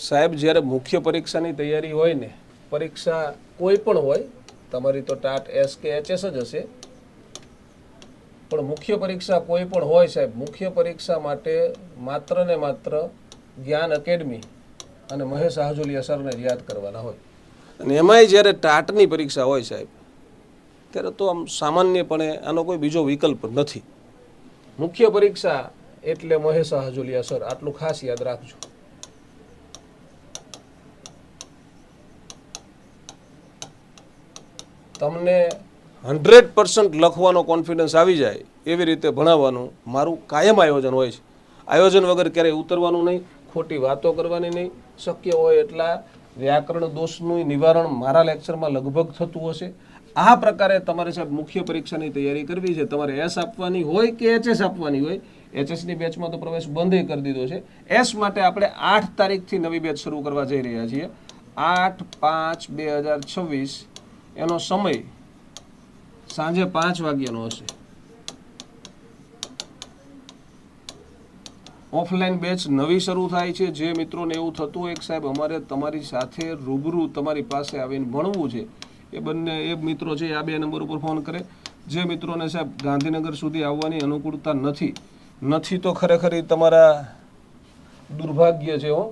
સાહેબ, જ્યારે મુખ્ય પરીક્ષાની તૈયારી હોય ને, પરીક્ષા કોઈ પણ હોય, તમારી તો ટાટ એસ કે એચએસ જ હશે, પણ મુખ્ય પરીક્ષા કોઈ પણ હોય સાહેબ, મુખ્ય પરીક્ષા માટે માત્ર ને માત્ર જ્ઞાન એકેડમી અને મહેશ હાજુલિયા સરને જ યાદ કરવાના હોય. અને એમાંય જ્યારે ટાટની પરીક્ષા હોય સાહેબ, ત્યારે તો આમ સામાન્યપણે આનો કોઈ બીજો વિકલ્પ નથી. મુખ્ય પરીક્ષા એટલે મહેશ હાજુલિયા સર, આટલું ખાસ યાદ રાખજો. તમને 100% લખવાનો કોન્ફિડન્સ આવી જાય એવી રીતે ભણાવવાનું મારું કાયમ આયોજન હોય છે. આયોજન વગર ક્યારેય ઉતરવાનું નહીં, ખોટી વાતો કરવાની નહીં. શક્ય હોય એટલા વ્યાકરણ દોષનું નિવારણ મારા લેક્ચરમાં લગભગ થતું હશે. આ પ્રકારે તમારે સાહેબ મુખ્ય પરીક્ષાની તૈયારી કરવી છે. તમારે એસ આપવાની હોય કે એચએસ આપવાની હોય, એચએસની બેચમાં તો પ્રવેશ બંધ કરી દીધો છે. એસ માટે આપણે 8 તારીખથી નવી બેચ શરૂ કરવા જઈ રહ્યા છીએ. 8/5/2026 એનો સમય સાંજે 5 વાગ્યાનો હશે. ઓફલાઈન બેચ નવી શરૂ થાય છે. જે મિત્રોને એવું થતું હોય કે સાહેબ અમારે તમારી સાથે રૂબરૂ તમારી પાસે આવીને ભણવું છે, એ મિત્રો છે આ 2 નંબર ઉપર ફોન કરે. જે મિત્રોને સાહેબ ગાંધીનગર સુધી આવવાની અનુકૂળતા નથી તો ખરેખર તમારા દુર્ભાગ્ય છે હો.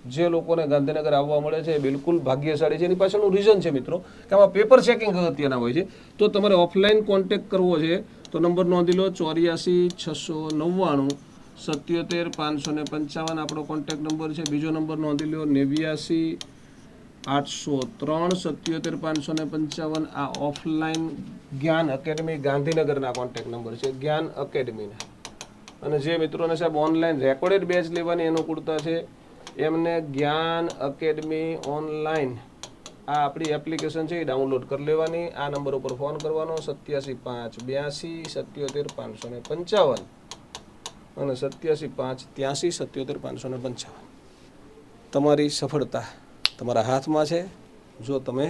જે લોકોને ગાંધીનગર આવવા મળે છે એ બિલકુલ ભાગ્યશાળી છે. એની પાછળનું રીઝન છે મિત્રો કે આમાં પેપર ચેકિંગ અગત્યના હોય છે. તો તમારે ઓફલાઈન કોન્ટેક્ટ કરવો છે તો નંબર નોંધી લો, 84 699 77 555 આપણો કોન્ટેક્ટ નંબર છે. બીજો નંબર નોંધી લો, 89 803 77 555. આ ઓફલાઈન જ્ઞાન એકેડમી ગાંધીનગરના કોન્ટેક્ટ નંબર છે, જ્ઞાન એકેડમીના. અને જે મિત્રોને સાહેબ ઓનલાઈન રેકોર્ડેડ બેચ લેવાની અનુકૂળતા છે એમને જ્ઞાન એકેડમી ઓનલાઈન આ આપણી એપ્લિકેશન છે એ ડાઉનલોડ કરી લેવાની. આ નંબર ઉપર ફોન કરવાનો, 87 582 77 555 અને 87 583 77 555. તમારી સફળતા તમારા હાથમાં છે જો તમે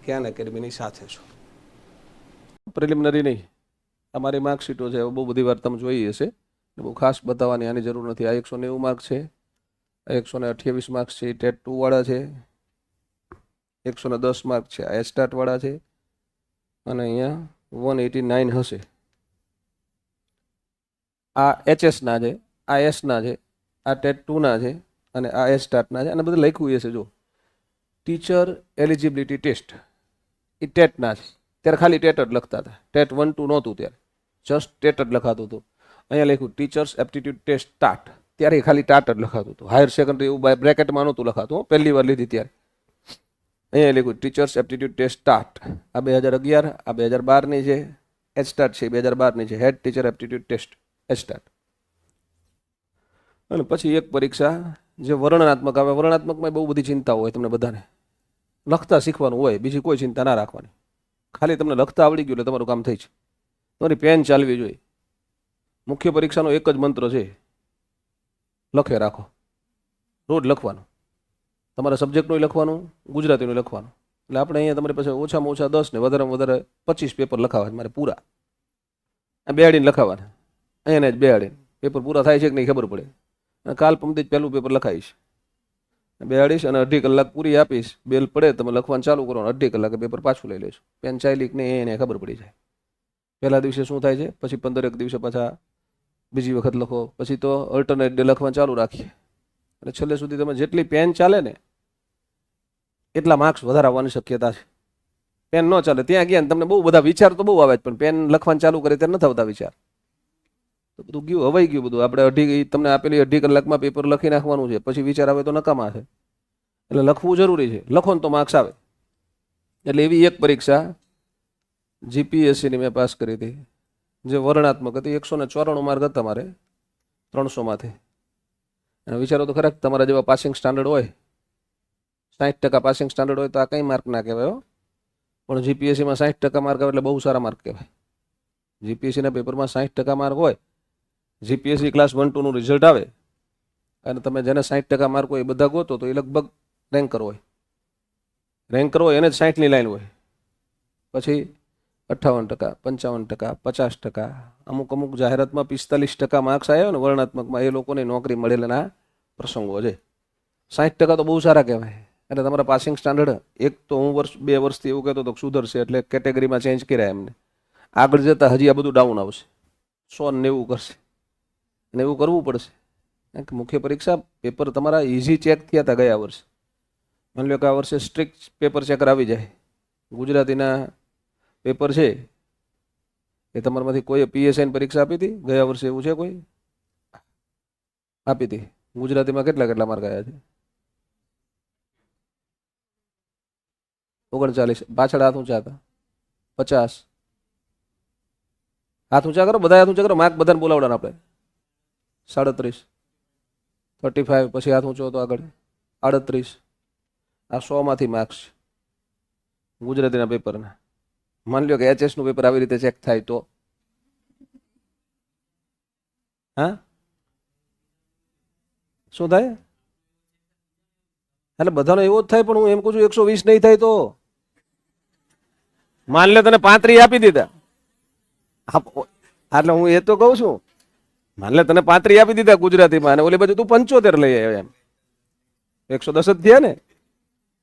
જ્ઞાન એકેડમીની સાથે છો. પ્રિલિમિનરી નહીં, અમારી માર્કશીટો છે બહુ બધી વાર તમે જોઈ હશે, બહુ ખાસ બતાવવાની આની જરૂર નથી. આ 190 માર્ક છે, 128 માર્ક્સ છે ટેટ 2 વાળા છે, 110 માર્ક છે આ એસ્ટાટ વાળા છે, અને અહીંયા 189 હશે. આ એચએસના છે, આ એસના છે, આ ટેટ 2ના છે, અને આ એસ્ટાટના છે. અને બધું લખ્યું હશે જો, ટીચર એલિજિબિલિટી ટેસ્ટ એ ટેટના છે. ત્યારે ખાલી ટેટ જ લખતા હતા, ટેટ 1 2 નહોતું ત્યારે, જસ્ટ ટેટ જ લખાતું હતું. અહીંયા લખ્યું ટીચર્સ એપ્ટિટ્યૂડ ટેસ્ટ ટાટ, ત્યારે ખાલી ટાટ જ લખાતું હતું. હાયર સેકન્ડરી એવું બ્રેકેટમાં નહોતું લખાતું, પહેલી વાર લીધી ત્યારે. અહીંયા લખ્યું ટીચર્સ એપ્ટિટ્યૂડ ટેસ્ટ ટાટ. આ 2011, આ 2012ની છે. એચટાટ છે 2012ની છે, head teacher aptitude test HTAT. અને પછી એક પરીક્ષા જે વર્ણનાત્મક આવે. વર્ણનાત્મકમાં બહુ બધી ચિંતા હોય તમને બધાને, લખતા શીખવાનું હોય, બીજી કોઈ ચિંતા ના રાખવાની. ખાલી તમને લખતા આવડી ગયું એટલે તમારું કામ થઈ છે. તમારી પેન ચાલવી જોઈએ. મુખ્ય પરીક્ષાનો એક જ મંત્ર છે, લખે રાખો. રોજ લખવાનું, તમારા સબ્જેક્ટનું લખવાનું, ગુજરાતીનું લખવાનું. એટલે આપણે અહીંયા તમારી પાસે ઓછામાં ઓછા 10 ને વધારેમાં વધારે 25 પેપર લખાવા મારે પૂરા. બેહાડીને લખાવાના, અહીંયા જ બેહાડીને પેપર પૂરા થાય છે કે નહીં ખબર પડે. અને કાલ પમથી જ પહેલું પેપર લખાઈશ, બેહાડીશ અને 2.5 કલાક પૂરી આપીશ. બેલ પડે તમે લખવાનું ચાલુ કરો, 2.5 કલાકે પેપર પાછું લઈ લઈશું. પેન ચાલી કે નહીં એને ખબર પડી જાય. પહેલા દિવસે શું થાય છે, પછી 15 દિવસે પાછા બીજી વખત લખો, પછી તો અલ્ટરનેટ ડે લખવાનું ચાલુ રાખીએ. અને છેલ્લે સુધી તમે જેટલી પેન ચાલે ને એટલા માર્ક્સ વધારે આવવાની શક્યતા છે. પેન ન ચાલે ત્યાં ગયા ને તમને બહુ બધા વિચાર તો બહુ આવે જ, પણ પેન લખવાનું ચાલુ કરે ત્યારે નથી આવતા વિચાર. તો બધું ગયું, હવાઈ ગયું બધું. આપણે તમને આપેલી 2.5 કલાકમાં પેપર લખી નાખવાનું છે, પછી વિચાર આવે તો નકામા છે. એટલે લખવું જરૂરી છે, લખો ને તો માર્ક્સ આવે. એટલે એવી એક પરીક્ષા જીપીએસસીની મેં પાસ કરી હતી, જે વર્ણનાત્મક હતી. 194 માર્ક હતા મારે 300માંથી. અને વિચારો તો ખરા, તમારા જેવા પાસિંગ સ્ટાન્ડર્ડ હોય, 60% પાસિંગ સ્ટાન્ડર્ડ હોય તો આ કંઈ માર્ક ના કહેવાય. પણ જીપીએસસીમાં 60% માર્ક આવે એટલે બહુ સારા માર્ક કહેવાય. જીપીએસસીના પેપરમાં 60% માર્ક હોય, જીપીએસસી ક્લાસ 1 2નું રિઝલ્ટ આવે, અને તમે જેને 60% માર્ક હોય એ બધા ગોતો તો એ લગભગ રેન્કર હોય. રેન્કર હોય એને જ 60ની લાઈન હોય. પછી 58%, 55%, 50%, અમુક જાહેરાતમાં 45% માર્ક્સ આવ્યા ને વર્ણનાત્મકમાં, એ લોકોને નોકરી મળેલાના પ્રસંગો છે. 60% તો બહુ સારા કહેવાય. એટલે તમારા પાસિંગ સ્ટાન્ડર્ડ એક તો હું 2 વર્ષથી એવું કહેતો હતો કે સુધરશે, એટલે કેટેગરીમાં ચેન્જ કર્યા એમને. આગળ જતાં હજી આ બધું ડાઉન આવશે, 190 કરશે, અને એવું કરવું પડશે. કારણ કે મુખ્ય પરીક્ષા પેપર તમારા ઇઝી ચેક થયા હતા ગયા વર્ષે. માની લો કે આ વર્ષે સ્ટ્રિક્ટ પેપર ચેકર આવી જાય. ગુજરાતીના પેપર છે એ તમારામાંથી કોઈ પીએસઆઈની પરીક્ષા આપી હતી ગયા વર્ષે? એવું છે કોઈ આપી હતી? ગુજરાતીમાં કેટલા માર્ક આવ્યા છે? 39. પાછળ હાથ ઊંચા હતા. 50. હાથ ઊંચા કરો, બધા હાથ ઊંચા કરો, માર્ક બધાને બોલાવડાને આપણે. 37. 35. પછી હાથ ઊંચો હતો આગળ. 38. આ 100માંથી માર્ક્સ ગુજરાતીના પેપરના. માની લો કે એચએસનું પેપર આવી રીતે ચેક થાય તો હા શું થાય? એટલે બધાનો એવો જ થાય, પણ હું એમ કહું છું 120 નહીં થાય તો? માન લે તને 35 આપી દીધા, એટલે હું એ તો કહું છું, માન લે તને 35 આપી દીધા ગુજરાતીમાં, અને ઓલી બાજુ તું 75 લઈ આવ્યો, એમ 110 જ થયા ને?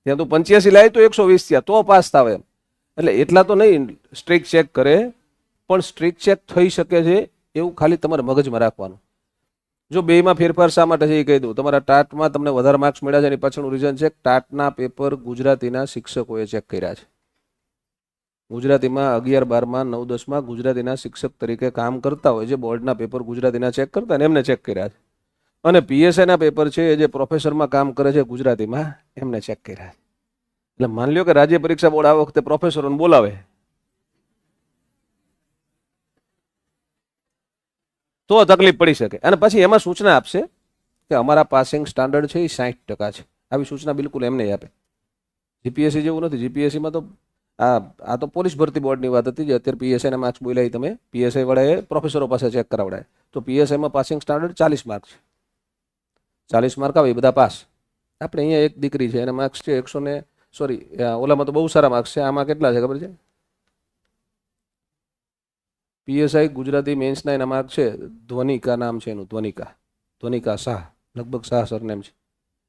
ત્યાં તું 85 લાવી તો 120 થયા, તો પાસ થાવ એમ. એટલે એટલા તો નહીં સ્ટ્રીક ચેક કરે, પણ સ્ટ્રીક ચેક થઈ શકે છે એવું ખાલી તમારે મગજમાં રાખવાનું. જો બેમાં ફેરફાર શા માટે છે એ કહી દઉં. તમારા ટાટમાં તમને વધારે માર્ક્સ મળ્યા છે એની પાછળનું રીઝન છે ટાટના પેપર ગુજરાતીના શિક્ષકોએ ચેક કર્યા છે. ગુજરાતીમાં 11, 12, 9, 10માં ગુજરાતીના શિક્ષક તરીકે કામ કરતા હોય છે, બોર્ડના પેપર ગુજરાતીના ચેક કરતા ને એમને ચેક કર્યા છે. અને પીએસઆઈના પેપર છે એ જે પ્રોફેસરમાં કામ કરે છે ગુજરાતીમાં, એમને ચેક કર્યા છે. એટલે માની લો કે રાજ્ય પરીક્ષા બોર્ડ આ વખતે પ્રોફેસરોને બોલાવે તો તકલીફ પડી શકે. અને પછી એમાં સૂચના આપશે કે અમારા પાસિંગ સ્ટાન્ડર્ડ છે એ 60% છે. આવી સૂચના બિલકુલ એમ નહીં આપે. જીપીએસસી જેવું નથી. જીપીએસસીમાં તો આ તો પોલીસ ભરતી બોર્ડની વાત હતી, જે અત્યારે પીએસઆઈના માર્ક્સ બોલ્યા તમે, પીએસઆઈ વાળાએ પ્રોફેસરો પાસે ચેક કરાવડાય. તો પીએસઆઈમાં પાસિંગ સ્ટાન્ડર્ડ 40 માર્ક છે. 40 માર્ક આવે એ બધા પાસ. આપણે અહીંયા એક દીકરી છે, એના માર્ક્સ છે 100 ને ઓલામાં તો બહુ સારા માર્ક્સ છે. આમાં કેટલા છે ખબર છે? પીએસઆઈ ગુજરાતી મેન્સના એના માર્ક છે, ધ્વનિકા નામ છે એનું, ધ્વનિકા શાહ, લગભગ શાહ સરનેમ છે.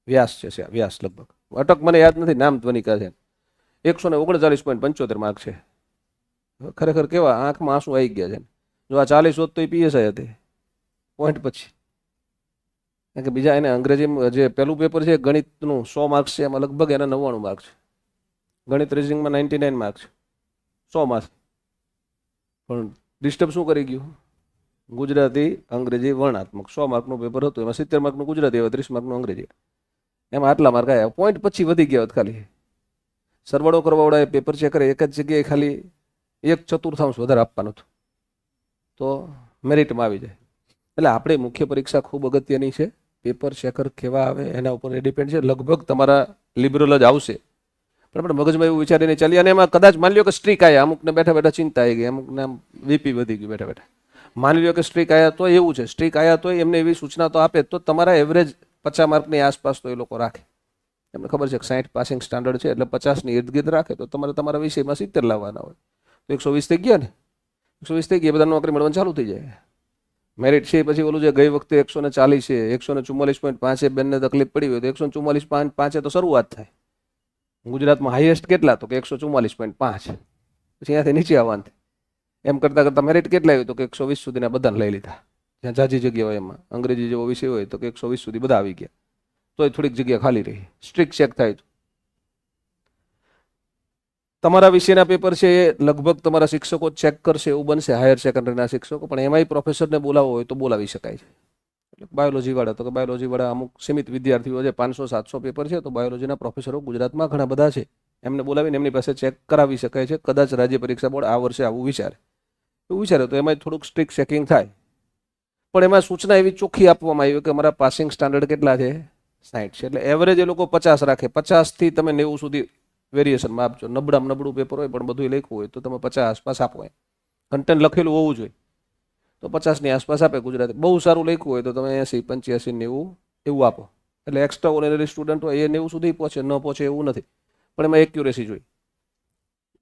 વ્યાસ છે, વ્યાસ લગભગ, અટક મને યાદ નથી, નામ ધ્વનિકા છે. 139.75 માર્ક છે. ખરેખર કેવા આંખમાં આંસુ આવી ગયા છે. જો આ 40 હોત તો એ પીએસઆઈ હતી પોઈન્ટ પછી. કારણ કે બીજા એને અંગ્રેજીમાં જે પેલું પેપર છે ગણિતનું 100 માર્ક્સ છે, એમાં લગભગ એના 99 માર્ક છે. ગણિત રીઝનિંગમાં 99 માર્ક છે 100માંથી. પણ ડિસ્ટર્બ શું કરી ગયું? ગુજરાતી અંગ્રેજી વર્ણાત્મક 100 માર્કનું પેપર હતું, એમાં 70 માર્કનું ગુજરાતી આવે, 30 માર્કનું અંગ્રેજી, એમાં આટલા માર્ક આવ્યા. પોઈન્ટ પછી વધી ગયા હોત. ખાલી સરવાળો કરવાવાળા એ પેપર ચેક કરે એક જ જગ્યાએ ખાલી 1/4 વધારે આપવાનું હતું તો મેરિટમાં આવી જાય. એટલે આપણે મુખ્ય પરીક્ષા ખૂબ અગત્યની છે. પેપર ચેકર કેવા આવે એના ઉપર એ ડિપેન્ડ છે. લગભગ તમારા લિબરલ જ આવશે, પણ આપણે મગજમાં એવું વિચારીને ચાલીએ. અને એમાં કદાચ માની લો કે સ્ટ્રીક આવ્યા, અમુકને બેઠા બેઠા ચિંતા આવી ગઈ, અમુકને આમ વીપી વધી ગયું બેઠા બેઠા. માની લો કે સ્ટ્રીક આવ્યા તો એવું છે, સ્ટ્રીક આવ્યા તો એમને એવી સૂચના તો આપે તો તમારા એવરેજ 50 માર્કની આસપાસ તો એ લોકો રાખે. એમને ખબર છે કે 60 પાસિંગ સ્ટાન્ડર્ડ છે, એટલે 50ની ઇર્દ ગિર્દ રાખે. તો તમારે તમારા વિષયમાં 70 લાવવાના હોય તો 120 થઈ ગયા ને, 120 થઈ ગયા, બધા નોકરી મળવાનું ચાલુ થઈ જાય. મેરિટ છે પછી ઓલું જે ગઈ વખતે 140 છે, 144.5 છે, બેનને તકલીફ પડી હોય તો 144.5 તો શરૂઆત થાય. ગુજરાતમાં હાઈએસ્ટ કેટલા? તો કે 144.5. પછી અહીંયાથી નીચે આવવાનું. એમ કરતાં કરતાં મેરિટ કેટલા આવ્યું? તો કે 120 સુધીના બધાને લઈ લીધા. જ્યાં જાજી જગ્યા હોય એમાં અંગ્રેજી જેવો વિષય હોય તો કે 120 સુધી બધા આવી ગયા. તોય થોડીક જગ્યા ખાલી રહી. સ્ટ્રીક ચેક થાય તો તમારા વિષયના પેપર છે એ લગભગ તમારા શિક્ષકો ચેક કરશે એવું બનશે, હાયર સેકન્ડરીના શિક્ષકો. પણ એમાંય પ્રોફેસરને બોલાવવો હોય તો બોલાવી શકાય છે. એટલે બાયોલોજી વાળા તો કે બાયોલોજી વાળા અમુક સીમિત વિદ્યાર્થીઓ છે, 500-700 પેપર છે, તો બાયોલોજીના પ્રોફેસરો ગુજરાતમાં ઘણા બધા છે, એમને બોલાવીને એમની પાસે ચેક કરાવી શકાય છે. કદાચ રાજ્ય પરીક્ષા બોર્ડ આ વર્ષે આવું વિચારે તો એમાં થોડુંક સ્ટ્રિક્ટ ચેકિંગ થાય. પણ એમાં સૂચના એવી ચોખ્ખી આપવામાં આવી કે અમારા પાસિંગ સ્ટાન્ડર્ડ કેટલા છે? 60 છે. એટલે એવરેજ એ લોકો 50 રાખે. 50થી તમે 90 સુધી વેરિએશનમાં આપજો. નબળું પેપર હોય પણ બધું લખ્યું હોય તો તમે 50 આસપાસ આપો. એમ કન્ટેન્ટ લખેલું હોવું જોઈએ તો 50ની આસપાસ આપે. ગુજરાતી બહુ સારું લખ્યું હોય તો તમે 80, 85, 90 એવું આપો. એટલે એક્સ્ટ્રા ઓર્ડિનરી સ્ટુડન્ટ હોય એ 90 સુધી પહોંચે, ન પહોંચે એવું નથી, પણ એમાં એક્યુરેસી જોઈએ.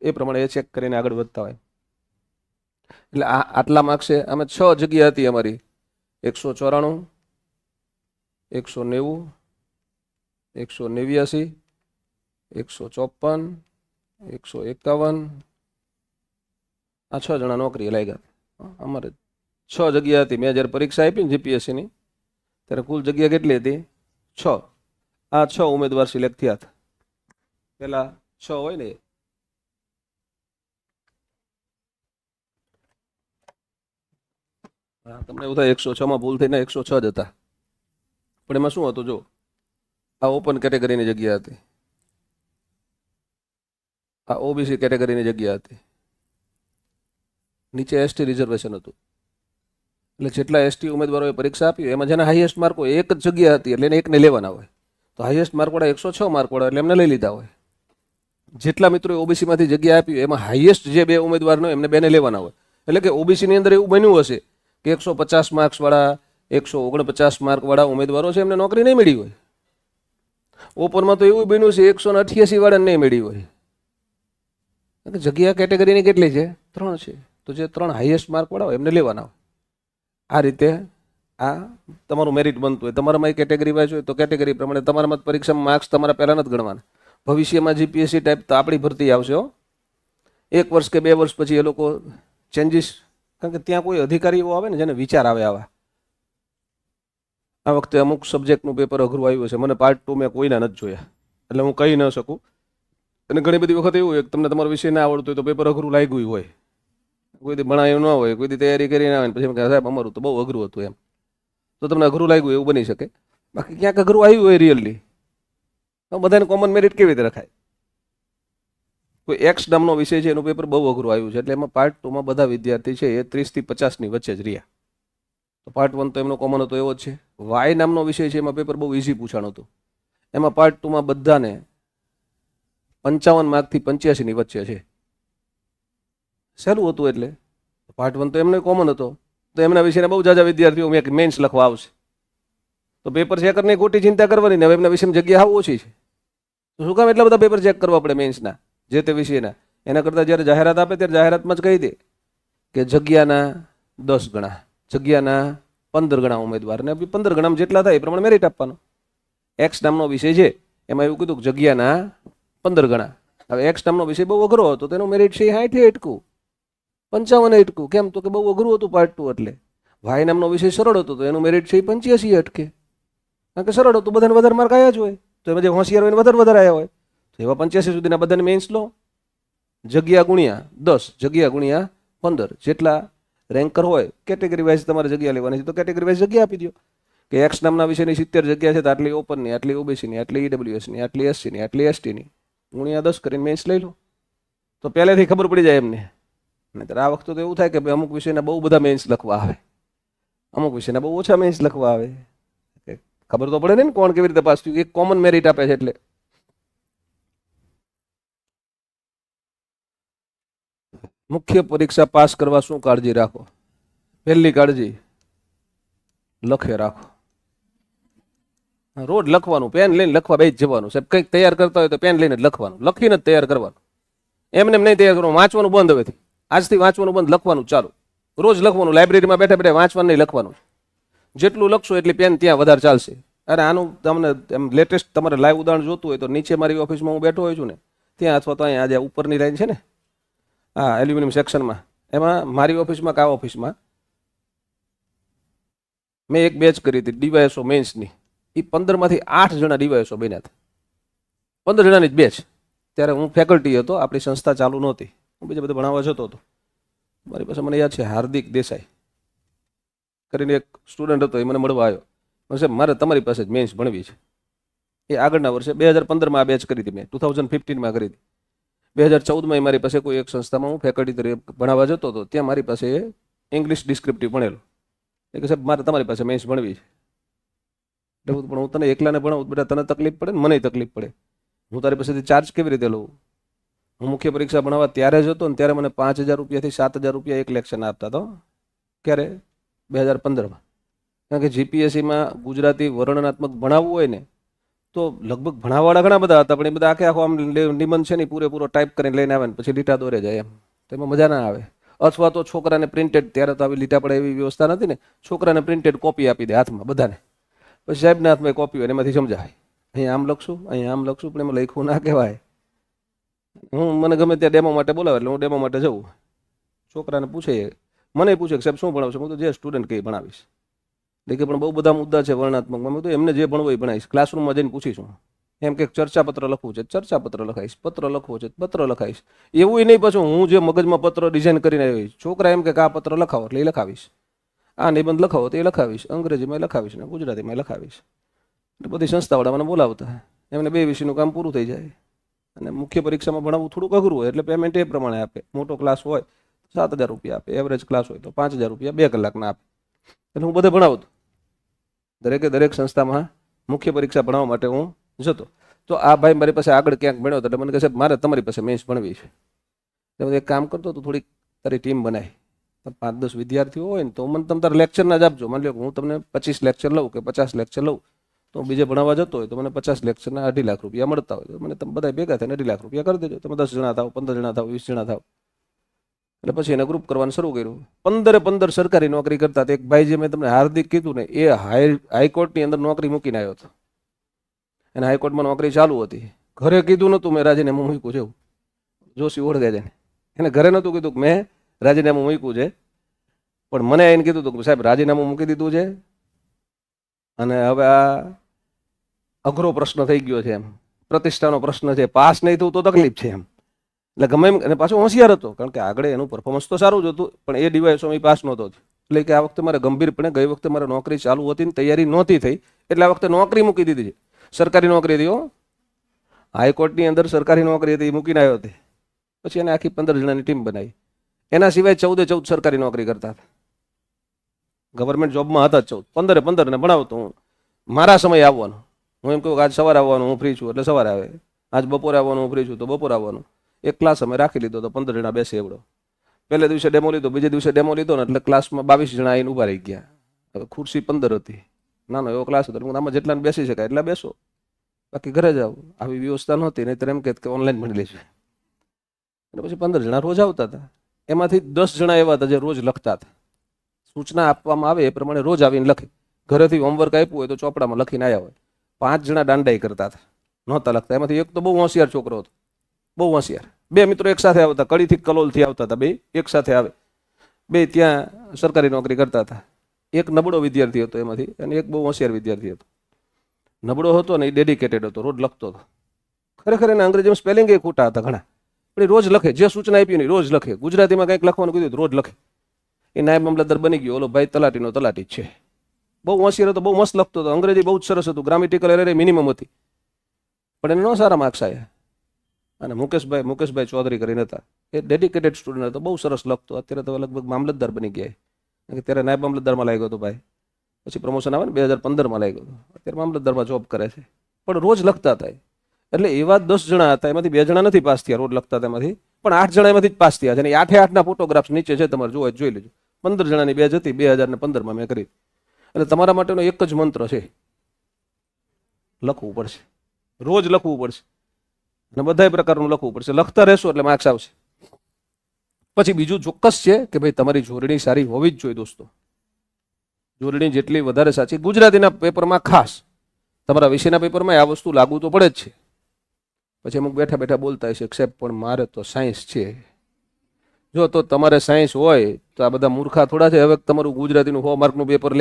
એ પ્રમાણે એ ચેક કરીને આગળ વધતા હોય. એટલે આટલા માર્ક્સ છે. આમાં 6 જગ્યા હતી અમારી, 194, 190, 189, 154, 151. આ 6 જણા નોકરી લાગ્યા. અમારે 6 જગ્યા હતી. મેં જ્યારે પરીક્ષા આપી ને જીપીએસસીની ત્યારે કુલ જગ્યા કેટલી હતી? 6. આ 6 ઉમેદવાર સિલેક્ટ થયા હતા. પેલા 6 હોય ને, તમને એવું થાય 106 ભૂલ થઈને 106 જ હતા, પણ એમાં શું હતું? જો આ ઓપન કેટેગરીની જગ્યા હતી, આ ઓબીસી કેટેગરીની જગ્યા હતી, નીચે એસટી રિઝર્વેશન હતું. એટલે જેટલા એસટી ઉમેદવારોએ પરીક્ષા આપી એમાં જેના હાઈએસ્ટ માર્ક હોય એક જ જગ્યા હતી એટલે એને એકને લેવાના હોય. તો હાઈએસ્ટ માર્કવાળા 106 માર્કવાળા એટલે એમને લઈ લીધા હોય. જેટલા મિત્રોએ ઓબીસીમાંથી જગ્યા આપી એમાં હાઈએસ્ટ જે 2 ઉમેદવારનો એમને 2ને લેવાના હોય. એટલે કે ઓબીસીની અંદર એવું બન્યું હશે કે 150 માર્ક્સવાળા 149 માર્કવાળા ઉમેદવારો છે એમને નોકરી નહીં મળી હોય. ઓપનમાં તો એવું બન્યું છે 188 વાળાને નહીં મળી હોય. જગ્યા કેટેગરીની કેટલી છે? 3 છે. તો જે 3 હાઈએસ્ટ માર્કવાળા હોય એમને લેવાના હોય. આ રીતે આ તમારું મેરિટ બનતું હોય. તમારામાં એ કેટેગરી વાઇઝ હોય તો કેટેગરી પ્રમાણે તમારામાં પરીક્ષામાં માર્ક્સ તમારા પહેલાં નથી ગણવાના. ભવિષ્યમાં જીપીએસસી ટાઈપ તો આપણી ભરતી આવશે. 1 વર્ષ કે 2 વર્ષ પછી એ લોકો ચેન્જીસ, કારણ કે ત્યાં કોઈ અધિકારી એવો આવે ને જેને વિચાર આવે આવા. આ વખતે અમુક સબ્જેક્ટનું પેપર અઘરું આવ્યું છે. મને પાર્ટ 2 મેં કોઈના નથી જોયા એટલે હું કહી ન શકું. અને ઘણી બધી વખત એવું હોય કે તમને તમારો વિષય ના આવડતો હોય તો પેપર અઘરું લાગ્યું હોય, કોઈ દી ભણાયું ન હોય, કોઈ દી તૈયારી કરી ના હોય, પછી એમ કહે સાહેબ અમારું તો બહુ અઘરું હતું એમ. તો તમને અઘરું લાગ્યું એવું બની શકે. બાકી ક્યાંક અઘરું આવ્યું હોય રિયલી તો બધાને કોમન મેરિટ કેવી રીતે રખાય? કોઈ એક્સ નામનો વિષય છે એનું પેપર બહુ અઘરું આવ્યું છે એટલે એમાં પાર્ટ 2માં બધા વિદ્યાર્થી છે એ 30 થી 50ની વચ્ચે જ રહ્યા. તો પાર્ટ 1 તો એમનો કોમન હતો એવો જ છે. વાય નામનો વિષય છે એમાં પેપર બહુ ઇઝી પૂછાણું હતું. એમાં પાર્ટ 2માં બધાને 55 માર્કથી 85ની વચ્ચે છે. સહેલું હતું એટલે પાર્ટ 1 તો એમને કોમન હતો. તો એમના વિશેના બહુ જાજા વિદ્યાર્થીઓ મેન્સ લખવા આવશે. તો પેપર ચેકરની ખોટી ચિંતા કરવાની ને. હવે એમના વિષયમાં જગ્યા આવું ઓછી છે તો શું કામ એટલા બધા પેપર ચેક કરવા પડે મેન્સના જે તે વિષયના? એના કરતાં જ્યારે જાહેરાત આપે ત્યારે જાહેરાતમાં જ કહી દે કે જગ્યાના 10 ગણા, જગ્યાના 15 ગણા ઉમેદવારને 15 ગણામાં જેટલા થાય એ પ્રમાણે મેરિટ આપવાનો. એક્સ નામનો વિષય છે એમાં એવું કીધું કે જગ્યાના 15 ગણા. હવે એક્સ નામનો વિષય બહુ અઘરો હતો તેનું મેરિટ છે 60 અટકું, 55 અટકું. કેમ? તો કે બહુ અઘરું હતું પાર્ટ 2 એટલે. વાય નામનો વિષય સરળ હતો તો એનું મેરિટ છે 85 અટકે, કારણ કે સરળ હતું, બધાને વધારે માર્ક આવ્યા જ હોય. તો એમાં જે હોશિયાર હોય વધારે આવ્યા હોય તો એવા 85 સુધીના બધાને મેન્સ લો. જગ્યા ગુણ્યા 10, જગ્યા ગુણ્યા 15, જેટલા રેન્કર હોય કેટેગરી વાઇઝ તમારે જગ્યા લેવાની છે તો કેટેગરી વાઇઝ જગ્યા આપી દો. કે એક્સ નામના વિષયની 70 જગ્યા છે તો આટલી ઓપનની, આટલી ઓબીસીની, આટલી ઈડબ્લ્યુએસની, આટલી એસસીની, આટલી એસટીની, ગુણ્યા 10 કરીને મેન્સ લઈ લો. તો પહેલેથી ખબર પડી જાય એમને. નહીંતર આ વખતે તો એવું થાય કે ભાઈ અમુક વિષયના બહુ બધા મેન્સ લખવા આવે, અમુક વિષયના બહુ ઓછા મેન્સ લખવા આવે. ખબર તો પડે ને કોણ કેવી રીતે પાસ થયું. એક કોમન મેરિટ આપે છે એટલે. મુખ્ય પરીક્ષા પાસ કરવા શું કાળજી રાખો? પહેલી કાળજી, લખે રાખો. રોજ લખવાનું, પેન લઈને લખવા બેસી જવાનું. સાહેબ કંઈક તૈયાર કરતા હોય તો પેન લઈને જ લખવાનું, લખીને જ તૈયાર કરવાનું. એમને નહીં તૈયાર કરવાનું. વાંચવાનું બંધ હવેથી, આજથી વાંચવાનું બંધ, લખવાનું ચાલુ. રોજ લખવાનું, લાઇબ્રેરીમાં બેઠા બેઠા વાંચવાનું નહીં, લખવાનું. જેટલું લખશો એટલી પેન ત્યાં વધારે ચાલશે. અરે આનું તમને એમ લેટેસ્ટ તમારે લાઈવ ઉદાહરણ જોતું હોય તો નીચે મારી ઓફિસમાં હું બેઠો હોય છું ને ત્યાં, અથવા તો અહીંયા આજે ઉપરની લાઈન છે ને, હા એલ્યુમિનિયમ સેક્શનમાં, એમાં મારી ઓફિસમાં કા ઓફિસમાં મેં એક બેચ કરી હતી ડીવાયએસઓ મેન્સની. એ 15માંથી 8 જણા ડીવાયએસઓ બન્યા હતા. 15 જણાની જ બેચ. ત્યારે હું ફેકલ્ટી હતો, આપણી સંસ્થા ચાલુ નહોતી, હું બીજા બધા ભણાવવા જતો હતો. મારી પાસે મને યાદ છે હાર્દિક દેસાઈ કરીને એક સ્ટુડન્ટ હતો, એ મને મળવા આવ્યો. સાહેબ મારે તમારી પાસે જ મેન્સ ભણવી છે. એ આગળના વર્ષે 2015માં આ બેચ કરી હતી મેં, 2015માં કરી હતી. 2014માં મારી પાસે કોઈ એક સંસ્થામાં હું ફેકલ્ટી તરીકે ભણાવવા જતો હતો, ત્યાં મારી પાસે ઇંગ્લિશ ડિસ્ક્રિપ્ટિવ ભણેલો. એ કે સાહેબ મારે તમારી પાસે મેન્સ ભણવી છે. એટલે પણ હું તને એકલાને ભણાવું બેટા તને તકલીફ પડે ને મને તકલીફ પડે, હું તારી પાસેથી ચાર્જ કેવી રીતે લઉં? હું મુખ્ય પરીક્ષા ભણાવવા ત્યારે જ હતો ને ત્યારે મને 5,000 રૂપિયાથી 7,000 રૂપિયા એક લેક્ચર આપતા હતો. ક્યારે? 2015માં. કારણ કે જીપીએસસીમાં ગુજરાતી વર્ણનાત્મક ભણાવવું હોય ને તો લગભગ ભણાવવાળા ઘણા બધા હતા, પણ એ બધા આખો આમ નિબંધ છે ને પૂરેપૂરો ટાઈપ કરીને લઈને આવે ને પછી લીટા દોરે જાય એમ, તેમાં મજા ના આવે. અથવા તો છોકરાને પ્રિન્ટેડ, ત્યારે તો આવી લીટા પડે એવી વ્યવસ્થા નથી ને, છોકરાને પ્રિન્ટેડ કોપી આપી દે હાથમાં બધાને, પછી સાહેબના હાથમાં કોપી હોય એમાંથી સમજાય. અહીંયા આમ લખશું, અહીંયા આમ લખશું, પણ એમાં લખ્યું ના કહેવાય. મને ગમે ત્યાં ડેમો માટે બોલાવે એટલે હું ડેમો માટે જઉં. છોકરાને પૂછે, મને પૂછે કે સાહેબ શું ભણાવશે? હું તો જે સ્ટુડન્ટ કંઈ ભણાવીશ. એટલે કે પણ બહુ બધા મુદ્દા છે વર્ણનાત્મકમાં. મેં તો એમને જે ભણવું એ ભણાવીશ. ક્લાસરૂમમાં જઈને પૂછીશું. એમ કે ચર્ચાપત્ર લખવું છે, ચર્ચાપત્ર લખાઈશ. પત્ર લખવો છે, પત્ર લખાઈશ. એવું નહીં પાછું હું જે મગજમાં પત્ર ડિઝાઇન કરીને આવ્યો. છોકરા એમ કે આ પત્ર લખાવો એટલે એ લખાવીશ. આ નિબંધ લખાવો તો એ લખાવીશ. અંગ્રેજીમાં લખાવીશ ને ગુજરાતીમાં લખાવીશ. એટલે બધી સંસ્થાવાળા મને બોલાવતા. એમને 2 વિષયનું કામ પૂરું થઈ જાય. અને મુખ્ય પરીક્ષામાં ભણાવવું થોડુંક અઘરું હોય એટલે પેમેન્ટ એ પ્રમાણે આપે. મોટો ક્લાસ હોય તો 7,000 રૂપિયા આપે. એવરેજ ક્લાસ હોય તો 5,000 રૂપિયા 2 કલાકના આપે. એટલે હું બધે ભણાવતો. દરેક સંસ્થામાં મુખ્ય પરીક્ષા ભણાવવા માટે હું જતો. તો આ ભાઈ મારી પાસે આગળ ક્યાંક ભણ્યો હતો એટલે મને કહે છે મારે તમારી પાસે મેન્સ ભણવી છે. એટલે એક કામ કરતો તો થોડીક તારી ટીમ બનાવી. 5-10 વિદ્યાર્થીઓ હોય ને તો મને તમે તારા લેક્ચરના જ આપજો. માની લો હું તમને 25 લેક્ચર લઉં કે 50 લેક્ચર લઉં તો હું બીજે ભણાવવા જતો હોય તો મને 50 લેક્ચરના 2.5 લાખ રૂપિયા મળતા હોય તો મને તમે બધા ભેગા થઈને 2.5 લાખ રૂપિયા કરી દેજો. તમે 10 જણા થાવ, 15 જણા થાવ, 20 જણા થાવ. એટલે પછી એને ગ્રુપ કરવાનું શરૂ કર્યું. 15 સરકારી નોકરી કરતા. એક ભાઈ જે મેં તમને હાર્દિક કીધું ને એ હાઈકોર્ટની અંદર નોકરી મૂકીને આવ્યો હતો. એને હાઈકોર્ટમાં નોકરી ચાલુ હતી. ઘરે કીધું નહોતું મેં રાજીનામું મૂક્યું છે. જોશી ઓળખે છે એને ઘરે નહોતું કીધું કે મેં રાજીનામું મૂક્યું છે, પણ મને એને કીધું હતું કે સાહેબ રાજીનામું મૂકી દીધું છે અને હવે આ અઘરો પ્રશ્ન થઈ ગયો છે, એમ પ્રતિષ્ઠાનો પ્રશ્ન છે, પાસ નહીં થયું તો તકલીફ છે એમ. એટલે ગમે એમ. અને પાછો હોશિયાર હતો કારણ કે આગળ એનું પરફોર્મન્સ તો સારું જ હતું, પણ એ ડિવાઇસમાં પાસ નહોતો. એટલે કે આ વખતે મારે ગંભીરપણે ગઈ વખતે મારે નોકરી ચાલુ હતી ને તૈયારી નહોતી થઈ એટલે આ વખતે નોકરી મૂકી દીધી છે. સરકારી નોકરી હતી. હાઈકોર્ટની અંદર સરકારી નોકરી હતી, એ મૂકીને આવ્યો હતી. પછી એને આખી 15 જણાની ટીમ બનાવી. એના સિવાય 14 સરકારી નોકરી કરતા હતા. ગવર્મેન્ટ જોબમાં હતા 14. 15 ને ભણાવતો હું. મારા સમય આવવાનો. હું એમ કહું કે આજ સવારે આવવાનું હું ફ્રી છું એટલે સવારે આવે, આજ બપોરે આવવાનું હું ફ્રી છું તો બપોરે આવવાનું. એક ક્લાસ અમે રાખી લીધો તો 15 જણા બેસે એવડો. પહેલે દિવસે ડેમો લીધો, બીજે દિવસે ડેમો લીધો ને એટલે ક્લાસમાં 22 જણા આવીને ઊભા રહી ગયા. હવે ખુરશી 15 હતી. નાનો એવો ક્લાસ હતો. આમાં જેટલાને બેસી શકાય એટલા બેસો, બાકી ઘરે જાવ. આવી વ્યવસ્થા નહોતી. નહીં તો એમ કે ઓનલાઈન ભણી લેશે. અને પછી 15 જણા રોજ આવતા હતા. એમાંથી 10 જણા એવા હતા જે રોજ લખતા હતા. સૂચના આપવામાં આવે એ પ્રમાણે રોજ આવીને લખે. ઘરેથી હોમવર્ક આપ્યું હોય તો ચોપડામાં લખીને આવ્યા હોય. 5 જણા દાંડાઈ કરતા હતા, નહોતા લખતા. એમાંથી એક તો બહુ હોશિયાર છોકરો હતો, બહુ હોશિયાર. 2 મિત્રો એક સાથે આવતા, કડીથી કલોલથી આવતા હતા. 2 એક સાથે આવે. 2 ત્યાં સરકારી નોકરી કરતા હતા. એક નબળો વિદ્યાર્થી હતો એમાંથી, અને એક બહુ હોશિયાર વિદ્યાર્થી હતો. નબળો હતો ને એ ડેડિકેટેડ હતો, રોજ લખતો હતો. ખરેખર એને અંગ્રેજીમાં સ્પેલિંગ એ ખોટા હતા ઘણા, પણ એ રોજ લખે. જે સૂચના આપી ને રોજ લખે. ગુજરાતીમાં કંઈક લખવાનું કીધું રોજ લખે. એ નાયબ મામલતદાર બની ગયો. ઓલો ભાઈ તલાટીનો તલાટી જ છે. બહુ હોશિયાર હતો, બહુ મસ્ત લખતો હતો. અંગ્રેજી બહુ જ સરસ હતું. ગ્રામેટિકલ એરર મિનિમમ હતી, પણ એને ન સારા માર્ક્સ આવ્યા. અને મુકેશભાઈ ચૌધરી કરીને હતા. એ ડેડિકેટેડ સ્ટુડન્ટ હતો, બહુ સરસ લખતો. અત્યારે તો લગભગ મામલતદાર બની ગયા. ત્યારે નાયબ મામલતદારમાં લાગ્યો હતો ભાઈ. પછી પ્રમોશન આવે ને 2015માં લાગ્યો હતો. અત્યારે મામલતદારમાં જોબ કરે છે. પણ રોજ લખતા હતા. એટલે એવા 10 જણા હતા. એમાંથી 2 જણા નથી પાસ થયા રોજ લખતા હતા એમાંથી, પણ 8 જણા એમાંથી જ પાસ થયા છે. અને 8 ફોટોગ્રાફ્સ નીચે છે, તમારે જોવા જોઈ લેજો. 15 જણાની બેચ હતી, 2015માં મેં કરી. એટલે તમારા માટેનો એક જ મંત્ર છે, લખવું પડશે. રોજ લખવું પડશે અને બધા પ્રકારનું લખવું પડશે. લખતા રહેશો એટલે માર્ક્સ આવશે. પછી બીજું ચોક્કસ છે કે ભાઈ તમારી જોડણી સારી હોવી જ જોઈએ દોસ્તો. જોડણી જેટલી વધારે સાચી. ગુજરાતીના પેપરમાં ખાસ, તમારા વિષયના પેપરમાં આ વસ્તુ લાગુ તો પડે જ છે. પછી અમુક બેઠા બેઠા બોલતા હશે સાહેબ પણ મારે તો સાયન્સ છે. જો તો તમારે સાયન્સ હોય તો આ બધા મૂર્ખા થોડા છે. હવે તમારું ગુજરાતીનું 100 માર્કનું પેપર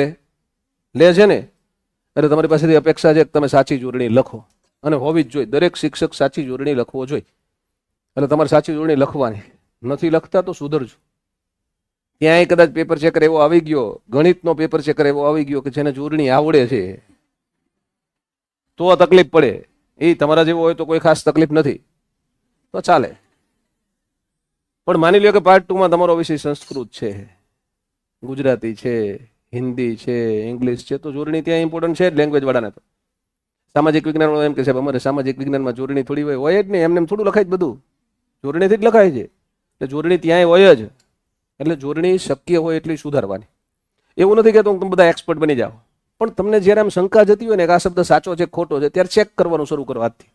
લે છે ને, એટલે તમારી પાસેથી અપેક્ષા છે કે તમે સાચી જોડણી લખો, અને હોવી જ જોઈએ. દરેક શિક્ષક સાચી જોડણી લખવો જોઈએ. એટલે તમારે સાચી જોડણી લખવાની. નથી લખતા તો સુધરજો. ત્યાંય કદાચ પેપર ચેકર એવો આવી ગયો, ગણિતનો પેપર ચેકર એવો આવી ગયો કે જેને જોડણી આવડે છે તો તકલીફ પડે. એ તમારા જેવો હોય તો કોઈ ખાસ તકલીફ નથી, તો ચાલે. પણ માની લો કે પાર્ટ 2માં તમારો વિષય સંસ્કૃત છે, ગુજરાતી છે, હિન્દી છે, ઇંગ્લિશ છે, તો જોડણી ત્યાં ઇમ્પોર્ટન્ટ છે જ લેંગ્વેજ વાળાને. તો સામાજિક વિજ્ઞાન એમ કે સાહેબ અમારે સામાજિક વિજ્ઞાનમાં જોડણી થોડી હોય જ નહીં. એમને થોડું લખાય જ બધું, જોડણીથી જ લખાય છે. એટલે જોડણી ત્યાંય હોય જ. એટલે જોડણી શક્ય હોય એટલી સુધારવાની. એવું નથી કે તમે બધા એક્સપર્ટ બની જાઓ, પણ તમને જ્યારે આમ શંકા જતી હોય ને કે આ શબ્દ સાચો છે ખોટો છે, ત્યારે ચેક કરવાનું શરૂ કરો આજથી.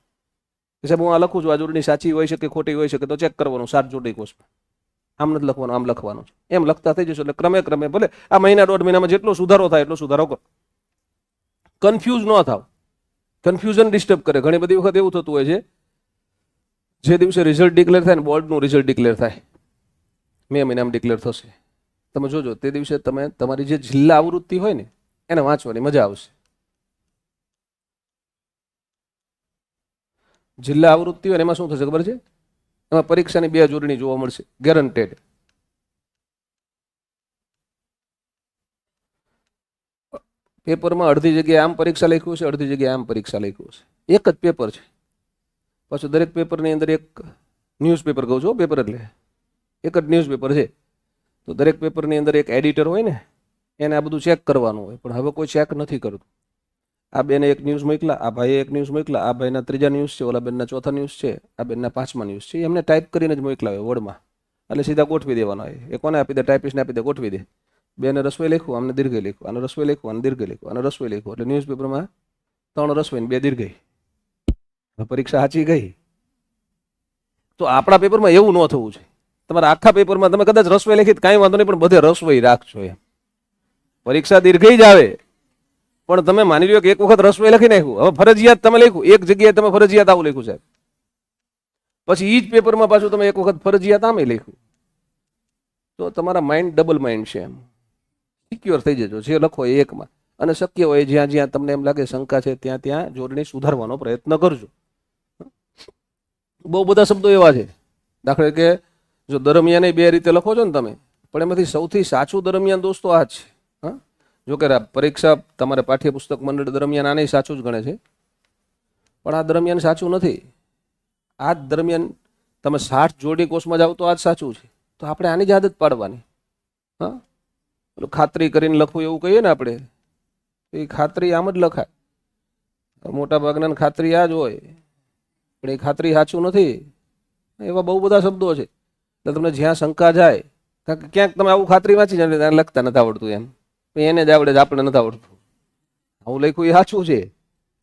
સાહેબ હું આ લખું છું, આ જોડણી સાચી હોય શકે ખોટી હોય શકે, તો ચેક કરવાનું. 7 જોડી કોર્સમાં આમ નથી લખવાનું, આમ લખવાનું છે. એમ લખતા થઈ જશો એટલે ક્રમે ક્રમે ભલે આ મહિના 1.5 મહિનામાં જેટલો સુધારો થાય એટલો સુધારો કરો. કન્ફ્યુઝ ન થાવ. કન્ફ્યુઝન ડિસ્ટર્બ કરે. ઘણી બધી વખત એવું થતું હોય છે, જે દિવસે રિઝલ્ટ ડિક્લેર થાય ને બોર્ડનું રિઝલ્ટ ડિક્લેર થાય, મે મહિનામાં ડિક્લેર થશે, તમે જોજો તે દિવસે તમે તમારી જે જિલ્લા આવૃત્તિ હોય ને એને વાંચવાની મજા આવશે. જિલ્લા આવૃત્તિ હોય એમાં શું થશે ખબર છે? એમાં પરીક્ષાની 2 જોડણી જોવા મળશે, ગેરંટેડ. પેપરમાં અડધી જગ્યાએ આમ પરીક્ષા લખ્યું છે, અડધી જગ્યાએ આમ પરીક્ષા લખ્યું છે. એક જ પેપર છે. પાછું દરેક પેપરની અંદર એક ન્યૂઝપેપર કહું છું, પેપર એટલે એક જ ન્યૂઝપેપર છે. તો દરેક પેપરની અંદર એક એડિટર હોય ને, એને આ બધું ચેક કરવાનું હોય. પણ હવે કોઈ ચેક નથી કરતું. આ બેને એક ન્યૂઝ મોકલા, આ ભાઈએ એક ન્યૂઝ મોકલા, આ ભાઈના 3જા ન્યૂઝ છે, ઓલા બેનના 4થા ન્યૂઝ છે, આ બેનના 5મા ન્યૂઝ છે. એમને ટાઈપ કરીને જ મોકલા હોય વર્ડમાં, એટલે સીધા ગોઠવી દેવાના હોય. એ કોને આપી દે? ટાઈપિસ્ટને આપી દે, ગોઠવી દે. બેને રસોઈ લખ્યું, આમને દીર્ઘઈ લખ્યું, આને રસોઈ લખ્યું, આને દીર્ઘઈ લખ્યું, આને રસોઈ લખ્યું. એટલે ન્યૂઝપેપરમાં 3 રસોઈ ને 2 દીર્ઘઈ. પરીક્ષા સાચી ગઈ. તો આપણા પેપરમાં એવું ન થવું છે. તમારા આખા પેપરમાં તમે કદાચ રસોઈ લખી કાંઈ વાંધો નહીં, પણ બધે રસોઈ રાખજો. એમ પરીક્ષા દીર્ઘઈ જ આવે, પણ તમે માની લો કે એક વખત રસોઈ લખી નાખ્યું, હવે ફરજિયાત તમે લખ્યું, એક જગ્યાએ તમે ફરજિયાત આવું લખ્યું સાહેબ, પછી ઈ જ પેપરમાં પાછું તમે એક વખત ફરજિયાત આમે લખ્યું, તો તમારા માઇન્ડ ડબલ માઇન્ડ છે. એમ સિક્યોર થઈ જજો જે લખો એ એકમાં. અને શક્ય હોય જ્યાં જ્યાં તમને એમ લાગે શંકા છે ત્યાં ત્યાં જોડણી સુધારવાનો પ્રયત્ન કરજો. બહુ બધા શબ્દો એવા છે, દાખલા કે જો દરમિયાન 2 રીતે લખો છો ને તમે, પણ એમાંથી સૌથી સાચું દરમિયાન દોસ્તો આ જ છે. હા, જો કે પરીક્ષા તમારે પાઠ્યપુસ્તક મંડળ દરમિયાન આને સાચું જ ગણે છે, પણ આ દરમિયાન સાચું નથી. આ જ દરમિયાન તમે 60 જોડી કોષમાં જાઓ તો આ જ સાચું છે. તો આપણે આની જ આદત પાડવાની. હા, પેલું ખાતરી કરીને લખવું એવું કહીએ ને આપણે, એ ખાતરી આમ જ લખાય. મોટા ભાગના ખાતરી આ જ હોય, પણ એ ખાતરી સાચું નથી. એવા બહુ બધા શબ્દો છે. એટલે તમને જ્યાં શંકા જાય, કારણ કે ક્યાંક તમે આવું ખાતરી વાંચી જાય લખતા નથી આવડતું, એમ એને જ આવડે, આપણે નથી આવડતું. આવું લખ્યું એ સાચું છે,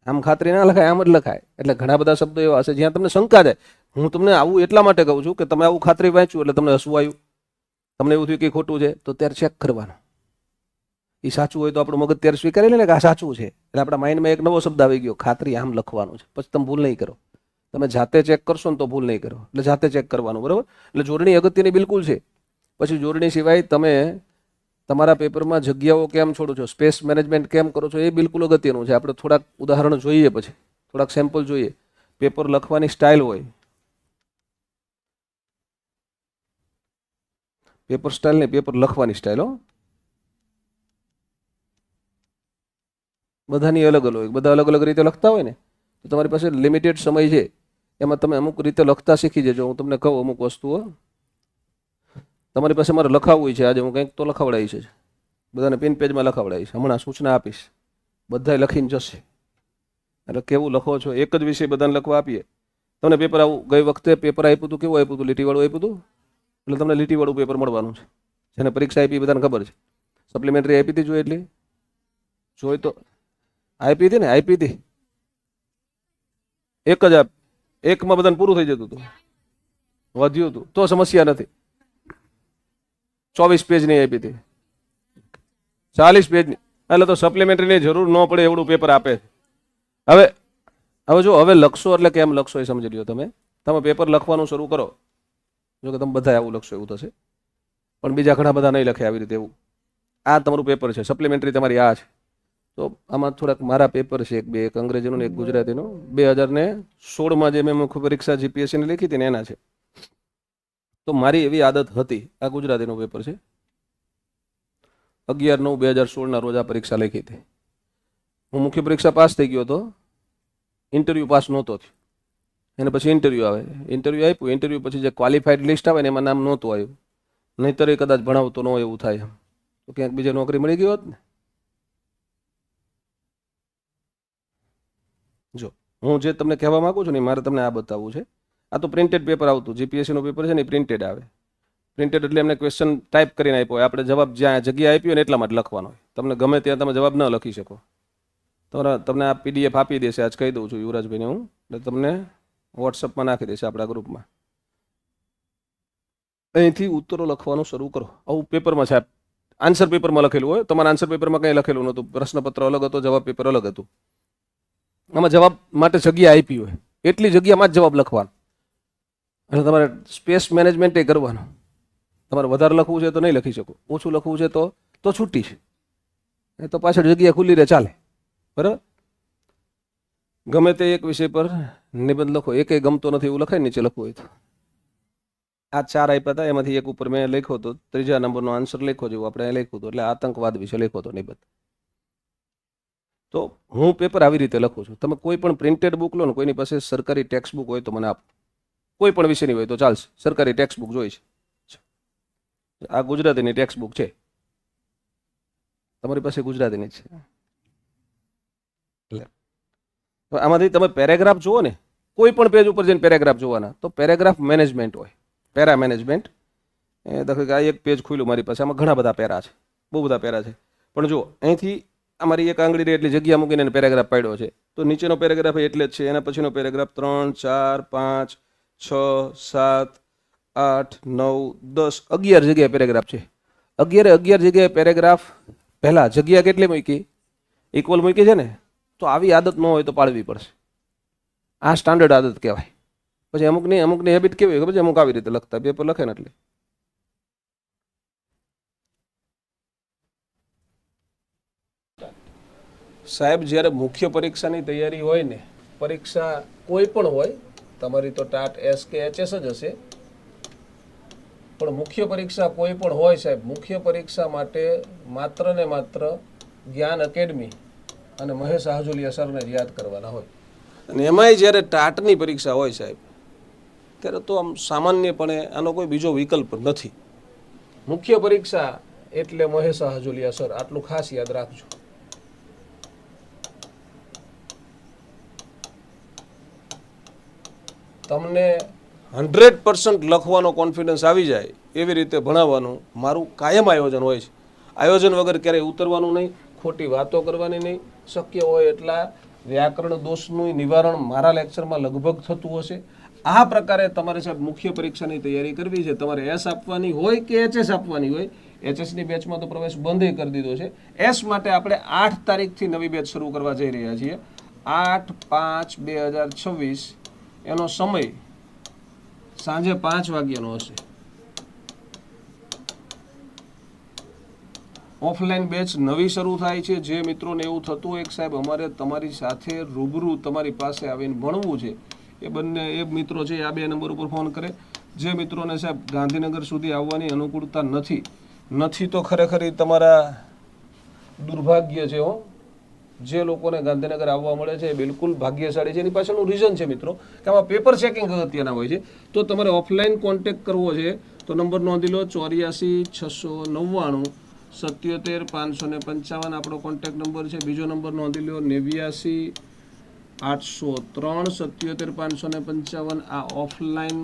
આમ ખાતરી ના લખાય, આમ જ લખાય. એટલે ઘણા બધા શબ્દો એવા હશે જ્યાં તમને શંકા જાય. હું તમને આવું એટલા માટે કહું છું કે તમે આવું ખાતરી વાંચ્યું એટલે તમને હસવું આવ્યું, તમને એવું થયું કે ખોટું છે, તો ત્યારે ચેક કરવાનું. એ સાચું હોય તો આપણું મગજ ત્યારે સ્વીકારી લે ને કે આ સાચું છે. એટલે આપણા માઇન્ડમાં એક નવો શબ્દ આવી ગયો, ખાતરી આમ લખવાનું છે. પછી તમે ભૂલ નહીં કરો. તમે જાતે ચેક કરશો ને તો ભૂલ નહીં કરો. એટલે જાતે ચેક કરવાનું, બરાબર. એટલે જોડણી અગત્યની બિલકુલ છે. પછી જોડણી સિવાય તમે તમારા પેપરમાં જગ્યાઓ કેમ છોડો છો, સ્પેસ મેનેજમેન્ટ કેમ કરો છો, એ બિલકુલ અગત્યનું છે. આપણે થોડાક ઉદાહરણ જોઈએ, પછી થોડાક સેમ્પલ જોઈએ. પેપર લખવાની સ્ટાઇલ હોય, પેપર સ્ટાઇલ નહીં, પેપર લખવાની સ્ટાઇલ. હો, બધાની અલગ અલગ હોય. બધા અલગ અલગ રીતે લખતા હોય ને, તો તમારી પાસે લિમિટેડ સમય છે, એમાં તમે અમુક રીતે લખતા શીખી જજો. હું તમને કહું અમુક વસ્તુઓ તમારી પાસે મારે લખાવવું છે. આજે હું કંઈક તો લખાવડાવીશ જ, બધાને પિન પેજમાં લખાવડાવીશ. હમણાં સૂચના આપીશ, બધાય લખીને જશે. એટલે કેવું લખો છો, એક જ વિષય બધાને લખવા આપીએ. તમને પેપર આવું ગઈ વખતે પેપર આપ્યું હતું, કેવું આપ્યું હતું? લીટીવાળું આપ્યું હતું. એટલે તમને લીટીવાળું પેપર મળવાનું છે. જેને પરીક્ષા આપી બધાને ખબર છે. સપ્લિમેન્ટરી આપી હતી, જોઈએ એટલી જોઈ તો આપી હતી ને, આપી હતી. એક જ આપ, એકમાં બધાને પૂરું થઈ જતું હતું, વધ્યું હતું તો સમસ્યા નથી. 24 પેજની આપી હતી, 40 પેજની. એટલે તો સપ્લિમેન્ટરીની જરૂર ન પડે એવડું પેપર આપે. હવે જો હવે લખશો એટલે કેમ લખશો એ સમજી લ્યો. તમે પેપર લખવાનું શરૂ કરો. જો કે તમે બધા આવું લખશો એવું થશે, પણ બીજા ઘણા બધા નહીં લખે આવી રીતે. એવું આ તમારું પેપર છે, સપ્લિમેન્ટરી તમારી આ છે. તો આમાં થોડાક મારા પેપર છે, એક અંગ્રેજીનું ને એક ગુજરાતીનું. 2016માં જે મેં મુખ્ય પરીક્ષા જીપીએસસીની લખી હતી ને એના છે. તો મારી એવી આદત હતી, આ ગુજરાતીનું પેપર છે, 11/9/2016ના રોજ આ પરીક્ષા લખી હતી. હું મુખ્ય પરીક્ષા પાસ થઈ ગયો હતો, ઇન્ટરવ્યૂ પાસ નહોતો થયો. એને પછી ઇન્ટરવ્યૂ આવે, ઇન્ટરવ્યૂ આપ્યું. ઇન્ટરવ્યૂ પછી જે ક્વોલિફાઈડ લિસ્ટ આવે ને એમાં નામ નહોતું આવ્યું. નહીંતર એ કદાચ ભણાવતો ન એવું થાય એમ, તો ક્યાંક બીજે નોકરી મળી ગઈ હોત ને. જો હું જે તમને કહેવા માંગુ છું ને મારે તમને આ બતાવવું છે. આ તો પ્રિન્ટેડ પેપર આવતું, જીપીએસસીનું પેપર છે ને એ પ્રિન્ટેડ આવે. પ્રિન્ટેડ એટલે એમને ક્વેશ્ચન ટાઈપ કરીને આપ્યો હોય, આપણે જવાબ જ્યાં જગ્યા આપી હોય ને એટલા માટે લખવાનો હોય. તમને ગમે ત્યાં તમે જવાબ ન લખી શકો. તમને આ પીડીએફ આપી દેશે, આજ કહી દઉં છું યુવરાજભાઈને હું, એટલે તમને વોટ્સઅપમાં નાખી દેશે આપણા ગ્રુપમાં. અહીંથી ઉત્તરો લખવાનું શરૂ કરો. આવું પેપરમાં સાહેબ આન્સર પેપરમાં લખેલું હોય. તમારા આન્સર પેપરમાં કંઈ લખેલું નહોતું, પ્રશ્નપત્ર અલગ હતો, જવાબ પેપર અલગ હતું. આમાં જવાબ માટે જગ્યા આપી હોય એટલી જગ્યામાં જ જવાબ લખવાનો. અને તમારે સ્પેસ મેનેજમેન્ટ કરવાનું. તમારે વધારે લખવું છે તો નહીં લખી શકો, ઓછું લખવું છે તો છૂટી છે, એ તો પાછળ જગ્યા ખુલ્લી રહે ચાલે. બરાબર. ગમે તે એક વિષય પર નિબંધ લખો, એકે ગમતો નથી એવું લખાય નીચે લખવું હોય તો. આ 4 આપ્યા હતા, એમાંથી એક ઉપર મેં લખ્યો હતો, 3જા નંબરનો આન્સર લખ્યો જેવું આપણે લખ્યું હતું, એટલે આતંકવાદ વિશે લખ્યો હતો નિબંધ. તો હું પેપર આવી રીતે લખું છું. તમે કોઈ પણ પ્રિન્ટેડ બુક લો ને, કોઈની પાસે સરકારી ટેક્સ્ટ બુક હોય તો મને આપો, કોઈ પણ વિષયની હોય તો ચાલશે. સરકારી ટેક્સ્ટ બુક જોઈ છે. આ ગુજરાતીની ટેક્સ્ટ બુક છે, તમારી પાસે ગુજરાતીની છે. આમાંથી તમે પેરેગ્રાફ જુઓ ને, કોઈ પણ પેજ ઉપર જઈને પેરેગ્રાફ જોવાના, તો પેરેગ્રાફ મેનેજમેન્ટ હોય, પેરા મેનેજમેન્ટ. દાખલા કે આ એક પેજ ખુલ્યું મારી પાસે, આમાં ઘણા બધા પેરા છે, બહુ બધા પેરા છે. પણ જો અહીંથી અમારી એક આંગળી એટલી જગ્યા મૂકીને એને પેરેગ્રાફ પાડ્યો છે, તો નીચેનો પેરેગ્રાફ એટલે જ છે, એના પછીનો પેરેગ્રાફ 3, 4, 5, 6, 7, 8, 9, 10, 11 જગ્યાએ પેરેગ્રાફ છે. 11 જગ્યાએ પેરેગ્રાફ. પહેલા જગ્યા કેટલી મૂકી? ઇક્વલ મૂકી છે ને. તો આવી આદત ન હોય તો પાડવી પડશે. આ સ્ટાન્ડર્ડ આદત કહેવાય. પછી અમુકની હેબિટ કેવી હોય ખબર છે? અમુક આવી રીતે લખતા, પેપર લખે ને એટલે સાહેબ જ્યારે મુખ્ય પરીક્ષાની તૈયારી હોય ને, પરીક્ષા કોઈ પણ હોય, તમારી તો ટાટ એસ કે એચએસ જ હશે, પણ મુખ્ય પરીક્ષા કોઈ પણ હોય સાહેબ, મુખ્ય પરીક્ષા માટે માત્ર ને માત્ર જ્ઞાન એકેડમી અને મહેશ હાજુલિયા સરને યાદ કરવાના હોય. અને એમાંય જ્યારે ટાટની પરીક્ષા હોય સાહેબ, ત્યારે તો આમ સામાન્યપણે આનો કોઈ બીજો વિકલ્પ નથી. મુખ્ય પરીક્ષા એટલે મહેશ હાજુલિયા સર, આટલું ખાસ યાદ રાખજો. તમને 100% લખવાનો કોન્ફિડન્સ આવી જાય એવી રીતે ભણાવવાનું મારું કાયમ આયોજન હોય છે. આયોજન વગર ક્યારેય ઉતરવાનું નહીં, ખોટી વાતો કરવાની નહીં. શક્ય હોય એટલા વ્યાકરણ દોષનું નિવારણ મારા લેક્ચરમાં લગભગ થતું હશે. આ પ્રકારે તમારે સાહેબ મુખ્ય પરીક્ષાની તૈયારી કરવી છે. તમારે એસ આપવાની હોય કે એચએસ આપવાની હોય, એચએસની બેચમાં તો પ્રવેશ બંધ કરી દીધો છે. એસ માટે આપણે 8 તારીખથી નવી બેચ શરૂ કરવા જઈ રહ્યા છીએ. 8/5/2026 એનો સમય સાંજે 5 વાગ્યાનો હશે. ઓફલાઈન બેચ નવી શરૂ થાય છે. જે મિત્રોને એવું થતું હોય કે સાહેબ અમારે તમારી સાથે રૂબરૂ તમારી પાસે આવીને ભણવું છે, એ મિત્રો છે આ 2 નંબર ઉપર ફોન કરે. જે મિત્રોને સાહેબ ગાંધીનગર સુધી આવવાની અનુકૂળતા નથી તો ખરેખર તમારા દુર્ભાગ્ય છે હો. જે લોકોને ગાંધીનગર આવવા મળે છે એ બિલકુલ ભાગ્યશાળી છે. એની પાછળનું રીઝન છે મિત્રો કે આમાં પેપર ચેકિંગ અગત્યના હોય છે. તો તમારે ઓફલાઈન કોન્ટેક્ટ કરવો છે તો નંબર નોંધી લો, 84 699 77 555 આપણો કોન્ટેક્ટ નંબર છે. બીજો નંબર નોંધી લો, 89 803 77 555. આ ઓફલાઈન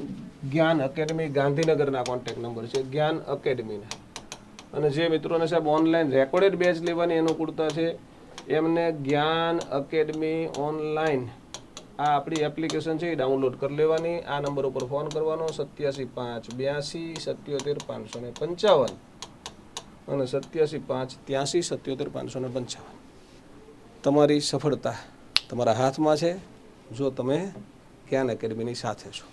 જ્ઞાન એકેડમી ગાંધીનગરના કોન્ટેક્ટ નંબર છે, જ્ઞાન એકેડમીના. અને જે મિત્રોને સાહેબ ઓનલાઈન રેકોર્ડેડ બેચ લેવાની અનુકૂળતા છે એમને જ્ઞાન એકેડમી ઓનલાઈન આ આપણી એપ્લિકેશન છે એ ડાઉનલોડ કરી લેવાની. આ નંબર ઉપર ફોન કરવાનો, 87 582 77 555 અને 87 583 77 555. તમારી સફળતા તમારા હાથમાં છે જો તમે જ્ઞાન એકેડમીની સાથે છો.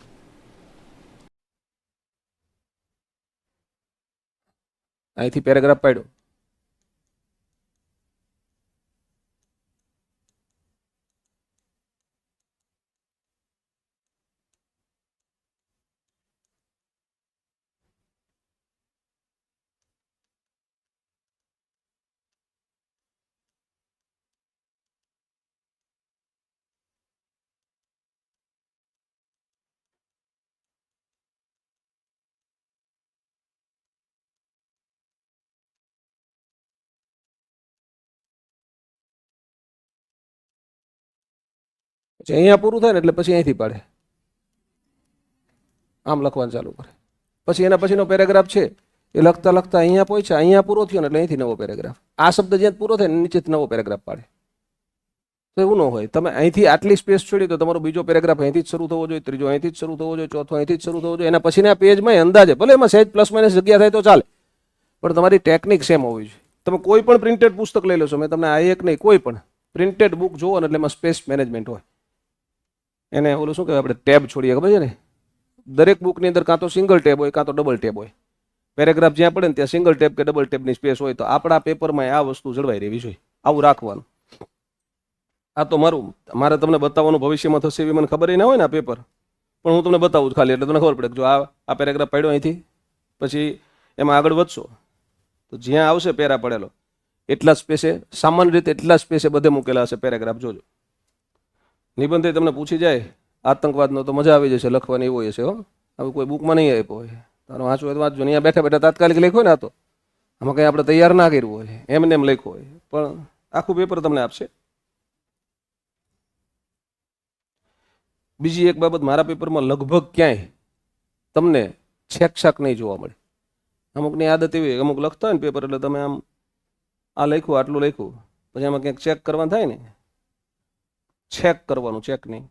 અહીંથી પેરેગ્રાફ પાડ્યો. પછી અહીંયા પૂરું થાય ને એટલે પછી અહીંથી પાડે, આમ લખવાનું ચાલુ કરે. પછી એના પછીનો પેરેગ્રાફ છે એ લખતા લખતા અહીંયા પહોંચ્યા, અહીંયા પૂરો થયો ને એટલે અહીંથી નવો પેરેગ્રાફ. આ શબ્દ જ્યાં પૂરો થાય ને નીચેથી નવો પેરેગ્રાફ પાડે. તો એવું ન હોય. તમે અહીંથી આટલી સ્પેસ છોડી તો તમારો બીજો પેરેગ્રાફ અહીંથી જ શરૂ થવો જોઈએ, ત્રીજો અહીંથી જ શરૂ થવો જોઈએ, ચોથો અહીંથી જ શરૂ થવો જોઈએ. એના પછીના પેજમાં અંદાજે ભલે એમાં સહેજ પ્લસ માઇનસ જગ્યા થાય તો ચાલે, પણ તમારી ટેકનિક સેમ હોવી જોઈએ. તમે કોઈ પણ પ્રિન્ટેડ પુસ્તક લઈ લેશો, મેં તમને આ એક નહીં કોઈ પણ પ્રિન્ટેડ બુક જુઓ ને એટલે એમાં સ્પેસ મેનેજમેન્ટ હોય. એને ઓલું શું કહેવાય, આપણે ટેબ છોડીએ ખબર છે ને, દરેક બુકની અંદર કાં તો સિંગલ ટેબ હોય કાં તો ડબલ ટેબ હોય. પેરેગ્રાફ જ્યાં પડે ને ત્યાં સિંગલ ટેબ કે ડબલ ટેબની સ્પેસ હોય. તો આપણા પેપરમાં આ વસ્તુ જળવાઈ રહેવી જોઈએ, આવું રાખવાનું. આ તો મારે તમને બતાવવાનું ભવિષ્યમાં થશે એવી મને ખબર ના હોય ને આ પેપર, પણ હું તમને બતાવું છું ખાલી, એટલે તમને ખબર પડે કે જો આ પેરેગ્રાફ પડ્યો અહીંથી, પછી એમાં આગળ વધશો તો જ્યાં આવશે પેરા પડેલો એટલા સ્પેસે, સામાન્ય રીતે એટલા સ્પેસે બધે મૂકેલા હશે પેરેગ્રાફ. જોજો નિબંધ તમને પૂછી જાય આતંકવાદનો તો મજા આવી જશે લખવાની, એવો હશે હો. હવે કોઈ બુકમાં નહીં આપ્યો હોય, તારો વાંચવું હોય તો વાંચજો. અહીંયા બેઠા બેઠા તાત્કાલિક લખ્યો ને, આ તો આમાં કંઈ આપણે તૈયાર ના કર્યું હોય, એમને એમ લખ્યું હોય, પણ આખું પેપર તમને આપશે. બીજી એક બાબત, મારા પેપરમાં લગભગ ક્યાંય તમને છેકછાક નહીં જોવા મળે. અમુકની આદત એવી, અમુક લખતા હોય ને પેપર એટલે તમે આમ આ લખ્યું આટલું લખ્યું, પછી આમાં ક્યાંક ચેક કરવાનું થાય ને, ચેક કરવાનું, ચેક નહીં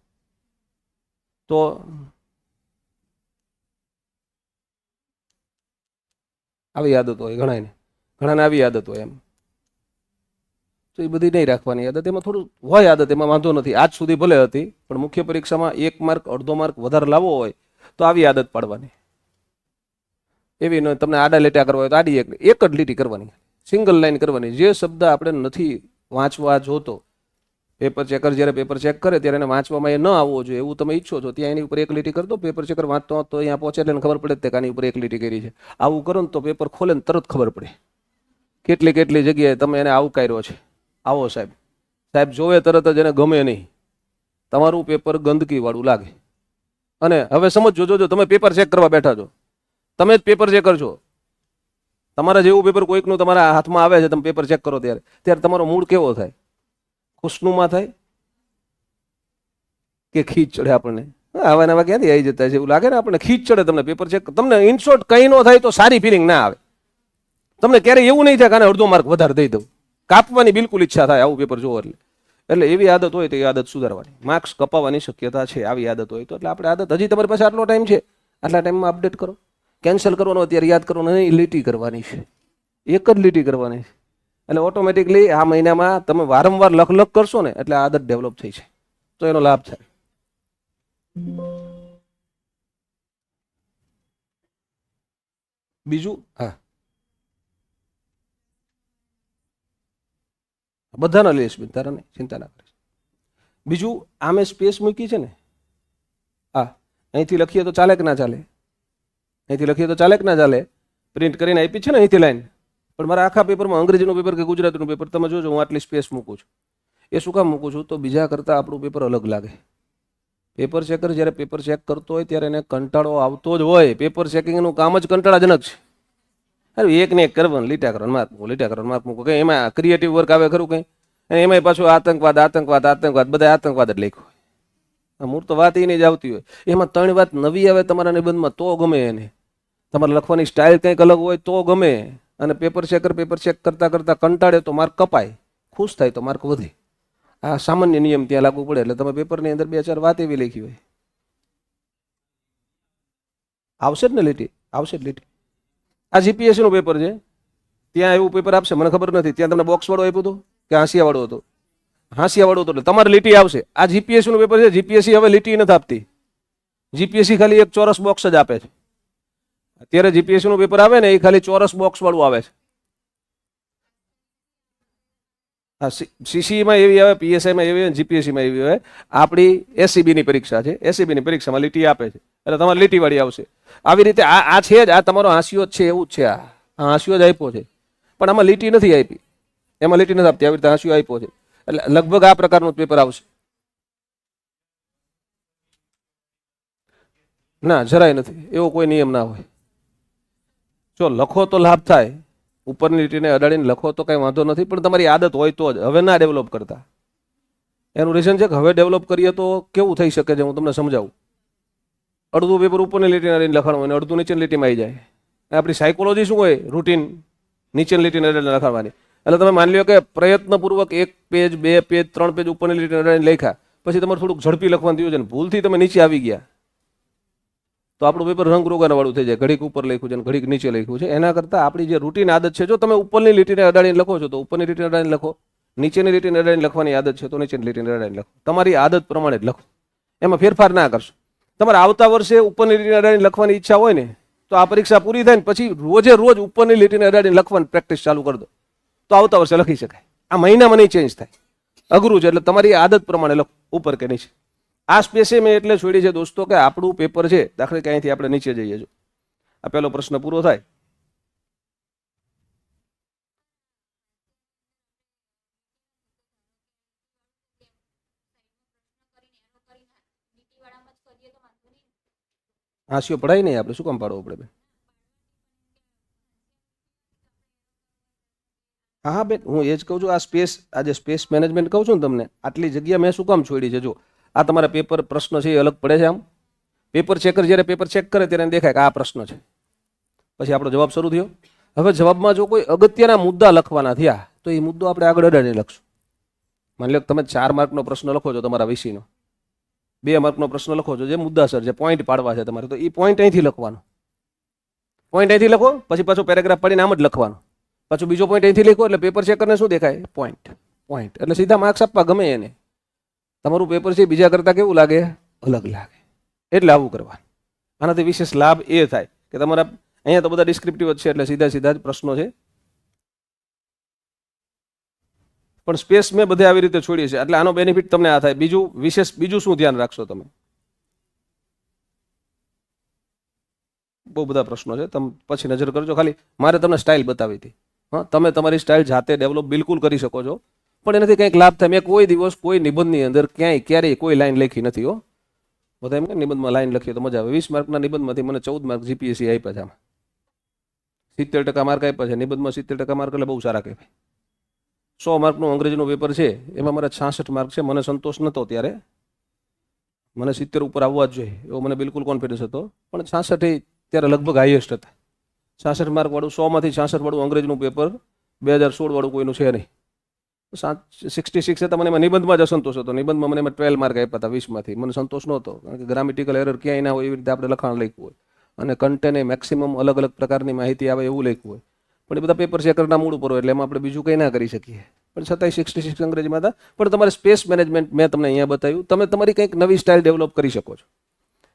તો આવી આદત હોય ઘણાને આવી આદત હોય એમ. તો એ બધી નહીં રાખવાની આદત, એમાં થોડું હોય આદત, એમાં વાંધો નથી. આજ સુધી ભલે હતી, પણ મુખ્ય પરીક્ષામાં 1 માર્ક અડધો માર્ક વધારે લાવવો હોય તો આવી આદત પાડવાની. એવી ન તમને આડા લેટા કરવા હોય તો આડી એક જ લીટી કરવાની, સિંગલ લાઈન કરવાની. જે શબ્દ આપણે નથી વાંચવા જોતો, પેપર ચેકર જ્યારે પેપર ચેક કરે ત્યારે એને વાંચવામાં એ ન આવવો જોઈએ એવું તમે ઈચ્છો છો, ત્યાં એની ઉપર એક લીટી કરી દો. પેપર ચેકર વાંચતો તો અહીંયા પહોંચે એટલે ખબર પડે કે આની ઉપર એક લીટી કરી છે. આવું કરો ને તો પેપર ખોલે ને તરત ખબર પડે કેટલી જગ્યાએ તમે એને આવકાર્યો છે. આવો સાહેબ જોવે તરત જ એને ગમે નહીં, તમારું પેપર ગંદકી વાળું લાગે. અને હવે સમજો, જોજો તમે પેપર ચેક કરવા બેઠા છો, તમે જ પેપર ચેકર છો, તમારા જેવું પેપર કોઈકનું તમારા હાથમાં આવે છે, તમે પેપર ચેક કરો ત્યારે તમારો મૂડ કેવો થાય? ખુશનુમા થાય કે ખીચ ચડે? આપણને આવા નવા ક્યાંથી આવી જતા છે એવું લાગે ને આપણને, ખીચ ચડે તમને પેપર ચેક. તમને ઇન શોર્ટ કંઈ ન થાય તો સારી ફિલિંગ ના આવે. તમને ક્યારેય એવું નહીં થાય કે આને અડધો માર્ક વધારે દઈ દઉં, કાપવાની બિલકુલ ઈચ્છા થાય આવું પેપર જોવો એટલે એવી આદત હોય તો એ આદત સુધારવાની, માર્ક્સ કપાવવાની શક્યતા છે આવી આદત હોય તો. એટલે આપણે આદત, હજી તમારી પાસે આટલો ટાઈમ છે, આટલા ટાઈમમાં અપડેટ કરો. કેન્સલ કરવાનો અત્યારે યાદ કરવાનો નહીં, લીટી કરવાની છે, એક જ લીટી કરવાની છે. એટલે ઓટોમેટિકલી આ મહિનામાં તમે વારંવાર લખ કરશો ને એટલે આદત ડેવલપ થઈ છે, તો એનો લાભ થાય. બીજું, હા, બધાના લઈશ બેન, તારા નહીં, ચિંતા ના કરીશ. બીજું, આમે સ્પેસ મૂકી છે ને, હા, અહીંથી લખીએ તો ચાલે કે ના ચાલે? અહીંથી લખીએ તો ચાલે કે ના ચાલે? પ્રિન્ટ કરીને આપી છે ને અહીંથી લાઈન, પણ મારા આખા પેપરમાં અંગ્રેજીનું પેપર કે ગુજરાતીનું પેપર તમે જોજો, હું આટલી સ્પેસ મૂકું છું. એ શું કામ મૂકું છું? તો બીજા કરતાં આપણું પેપર અલગ લાગે. પેપર ચેકર જ્યારે પેપર ચેક કરતો હોય ત્યારે એને કંટાળો આવતો જ હોય. પેપર ચેકિંગનું કામ જ કંટાળાજનક છે. અરે એક ને એક કરવાનું, લીટા કરવાનું માર્ક મૂકો, લીટા કરવાનું માર્ક મૂકો, કંઈ એમાં ક્રિએટિવ વર્ક આવે ખરું કંઈ? અને એમાંય પાછું આતંકવાદ બધા આતંકવાદ જ લખ્યો હોય. મૂળ તો વાત એ નહીં જ આવતી હોય. એમાં 3 વાત નવી આવે તમારા નિબંધમાં તો ગમે એને, તમારે લખવાની સ્ટાઇલ કંઈક અલગ હોય તો ગમે. અને પેપર ચેક કરતા કંટાળે તો માર્ક કપાય, ખુશ થાય તો માર્ક વધે. આ સામાન્ય નિયમ ત્યાં લાગુ પડે. એટલે તમે પેપરની અંદર 2-4 વાત એવી લખી હોય, આવશે જ ને લીટી, આવશે જ લીટી. આ જીપીએસસી નું પેપર છે, ત્યાં એવું પેપર આપશે, મને ખબર નથી ત્યાં તમને બોક્સ વાળો આપ્યું હતું કે હાંસિયા વાળો હતો? હાંસિયા વાળો હતો, એટલે તમારે લીટી આવશે. આ જીપીએસસી નું પેપર છે, જીપીએસસી હવે લીટી નથી આપતી. જીપીએસસી ખાલી એક ચોરસ બોક્સ જ આપે છે. અત્યારે જીપીએસસી નું પેપર આવે ને એ ખાલી ચોરસ બોક્સ વાળું આવે છે. હા, સીસીમાં એવી આવે, પીએસઆઈમાં એવી આવે, જીપીએસસીમાં એવી આવે. આપણી એસસીબીની પરીક્ષા છે, એસસીબીની પરીક્ષામાં લીટી આપે છે, એટલે તમારે લીટી વાળી આવશે. આવી રીતે આ છે જ, આ તમારો હાંસિયો જ છે, એવું જ છે. આ હાંસિયો જ આપ્યો છે, પણ આમાં લીટી નથી આપી, એમાં લીટી નથી આપતી, આવી રીતે હાંસિયો આપ્યો છે. એટલે લગભગ આ પ્રકારનું પેપર આવશે. ના, જરાય નથી, એવો કોઈ નિયમ ના હોય. જો લખો તો લાભ થાય, ઉપરની લીટીને અડાડીને લખો તો કંઈ વાંધો નથી, પણ તમારી આદત હોય તો જ. હવે ના ડેવલપ કરતા. એનું રીઝન છે કે હવે ડેવલપ કરીએ તો કેવું થઈ શકે છે, હું તમને સમજાવું. અડધું પેપર ઉપરની લીટીને અડીને લખાણું હોય, અડધું નીચેની લીટીમાં આવી જાય. આપણી સાયકોલોજી શું હોય? રૂટીન નીચેની લીટીને અડીને લખાડવાની. એટલે તમે માની લો કે પ્રયત્નપૂર્વક 1 પેજ 2 પેજ 3 પેજ ઉપરની લીટીને અડાડીને લખ્યા, પછી તમારે થોડુંક ઝડપી લખવાનું થયું છે ને ભૂલથી તમે નીચે આવી ગયા, તો આપણું પેપર રંગરોગાના વાળું થઈ જાય. ઘડીક ઉપર લખ્યું છે અને ઘડીક નીચે લખ્યું છે. એના કરતાં આપણી જે રૂટીન આદત છે, જો તમે ઉપરની લીટીને અડાડીને લખો છો તો ઉપરની લીટીને અડાડીને લખો, નીચેની લીટીને અડાડીને લખવાની આદત છે તો નીચેની લીટીને અડાડીને લખો. તમારી આદત પ્રમાણે જ લખો, એમાં ફેરફાર ના કરશો. તમારે આવતા વર્ષે ઉપરની લીટીને અડાડીને લખવાની ઈચ્છા હોય ને તો આ પરીક્ષા પૂરી થાય ને પછી રોજે રોજ ઉપરની લીટીને અડાડીને લખવાની પ્રેક્ટિસ ચાલુ કરી દો તો આવતા વર્ષે લખી શકાય. આ મહિનામાં નહીં ચેન્જ થાય, અઘરું છે. એટલે તમારી આદત પ્રમાણે લખો, ઉપર કે નીચે. આ સ્પેસે મેં એટલે છોડી છે દોસ્તો કે આપણું પેપર છે, દાખલા કે અહીંથી આપણે નીચે જઈએ. જો આ પહેલો પ્રશ્ન પૂરો થાય, હાંસીઓ પડાય નહીં, આપણે શું કામ પાડવો પડે બેન? હા હા બેન, હું એ જ કહું છું. આ સ્પેસ, આ જે સ્પેસ મેનેજમેન્ટ કહું છું ને તમને, આટલી જગ્યા મેં શું કામ છોડી છે? જો આ તમારા પેપર પ્રશ્ન છે એ અલગ પડે છે. આમ પેપર ચેકર જ્યારે પેપર ચેક કરે ત્યારે એને દેખાય કે આ પ્રશ્ન છે, પછી આપણો જવાબ શરૂ થયો. હવે જવાબમાં જો કોઈ અગત્યના મુદ્દા લખવાના થયા તો એ મુદ્દો આપણે આગળ અડાડીને લખશું. માની લો તમે 4 માર્કનો પ્રશ્ન લખો છો તમારા વિષયનો, 2 માર્કનો પ્રશ્ન લખો છો, જે મુદ્દાસર છે, પોઈન્ટ પાડવા છે તમારે, તો એ પોઈન્ટ અહીંથી લખવાનો. પોઈન્ટ અહીંથી લખો, પછી પાછો પેરેગ્રાફ પડીને આમ જ લખવાનો, પાછું બીજો પોઈન્ટ અહીંથી લખો, એટલે પેપર ચેકરને શું દેખાય? પોઈન્ટ. પોઈન્ટ એટલે સીધા માર્ક્સ આપવા ગમે એને. તમારું પેપર છે બીજા કરતાં કેવું લાગે? અલગ લાગે. એટલે આવું કરવાનું. આનાથી વિશેષ લાભ એ થાય કે તમારા અહીંયા તો બધા ડિસ્ક્રિપ્ટિવ જ છે, એટલે સીધા સીધા જ પ્રશ્નો છે. પણ સ્પેસ મેં બધે આવી રીતે છોડી છે, એટલે આનો બેનિફિટ તમને આ થાય. બીજું વિશેષ બીજું શું ધ્યાન રાખશો તમે? બહુ બધા પ્રશ્નો છે, તમે પછી નજર કરજો. ખાલી મારે તમને સ્ટાઇલ બતાવી હતી. હા, તમે તમારી સ્ટાઇલ જાતે ડેવલપ બિલકુલ કરી શકો છો, પણ એનાથી કંઈક લાભ થાય. મેં કોઈ દિવસ કોઈ નિબંધની અંદર ક્યારેય કોઈ લાઈન લખી નથી. હો, બધા એમ કે નિબંધમાં લાઈન લખીએ તો મજા આવે. 20 માર્કના નિબંધમાંથી મને 14 માર્ક જીપીએસસી આપ્યા છે. આમાં 70% માર્ક આપ્યા છે નિબંધમાં. 70% માર્ક એટલે બહુ સારા કહેવાય. 100 માર્કનું અંગ્રેજીનું પેપર છે, એમાં મારા 66 માર્ક છે. મને સંતોષ નહોતો ત્યારે, મને 70 ઉપર આવવા જ જોઈએ એવો મને બિલકુલ કોન્ફિડન્સ હતો, પણ 66 ત્યારે લગભગ હાઈએસ્ટ હતા. 66 માર્ક વાળું, 100માંથી 66 વાળું અંગ્રેજીનું પેપર 2016 વાળું કોઈનું છે નહીં. 66 હતા. મને એમાં નિબંધમાં જ અસંતોષ હતો. નિબંધમાં મને એમાં 12 માર્ક આપ્યા હતા 20માંથી. મને સંતોષ નહોતો, કારણ કે ગ્રામેટિકલ એરર ક્યાંય ના હોય એવી રીતે આપણે લખાણ લખ્યું હોય, અને કન્ટેને મેક્સિમમ અલગ અલગ પ્રકારની માહિતી આવે એવું લખ્યું હોય. પણ એ બધા પેપર ચેકરના મૂળ ઉપર હોય, એટલે એમાં આપણે બીજું કંઈ ના કરી શકીએ. પણ છતાંય 66 અંગ્રેજીમાં હતા. પણ તમારે સ્પેસ મેનેજમેન્ટ મેં તમને અહીંયા બતાવ્યું. તમે તમારી કંઈક નવી સ્ટાઇલ ડેવલપ કરી શકો છો,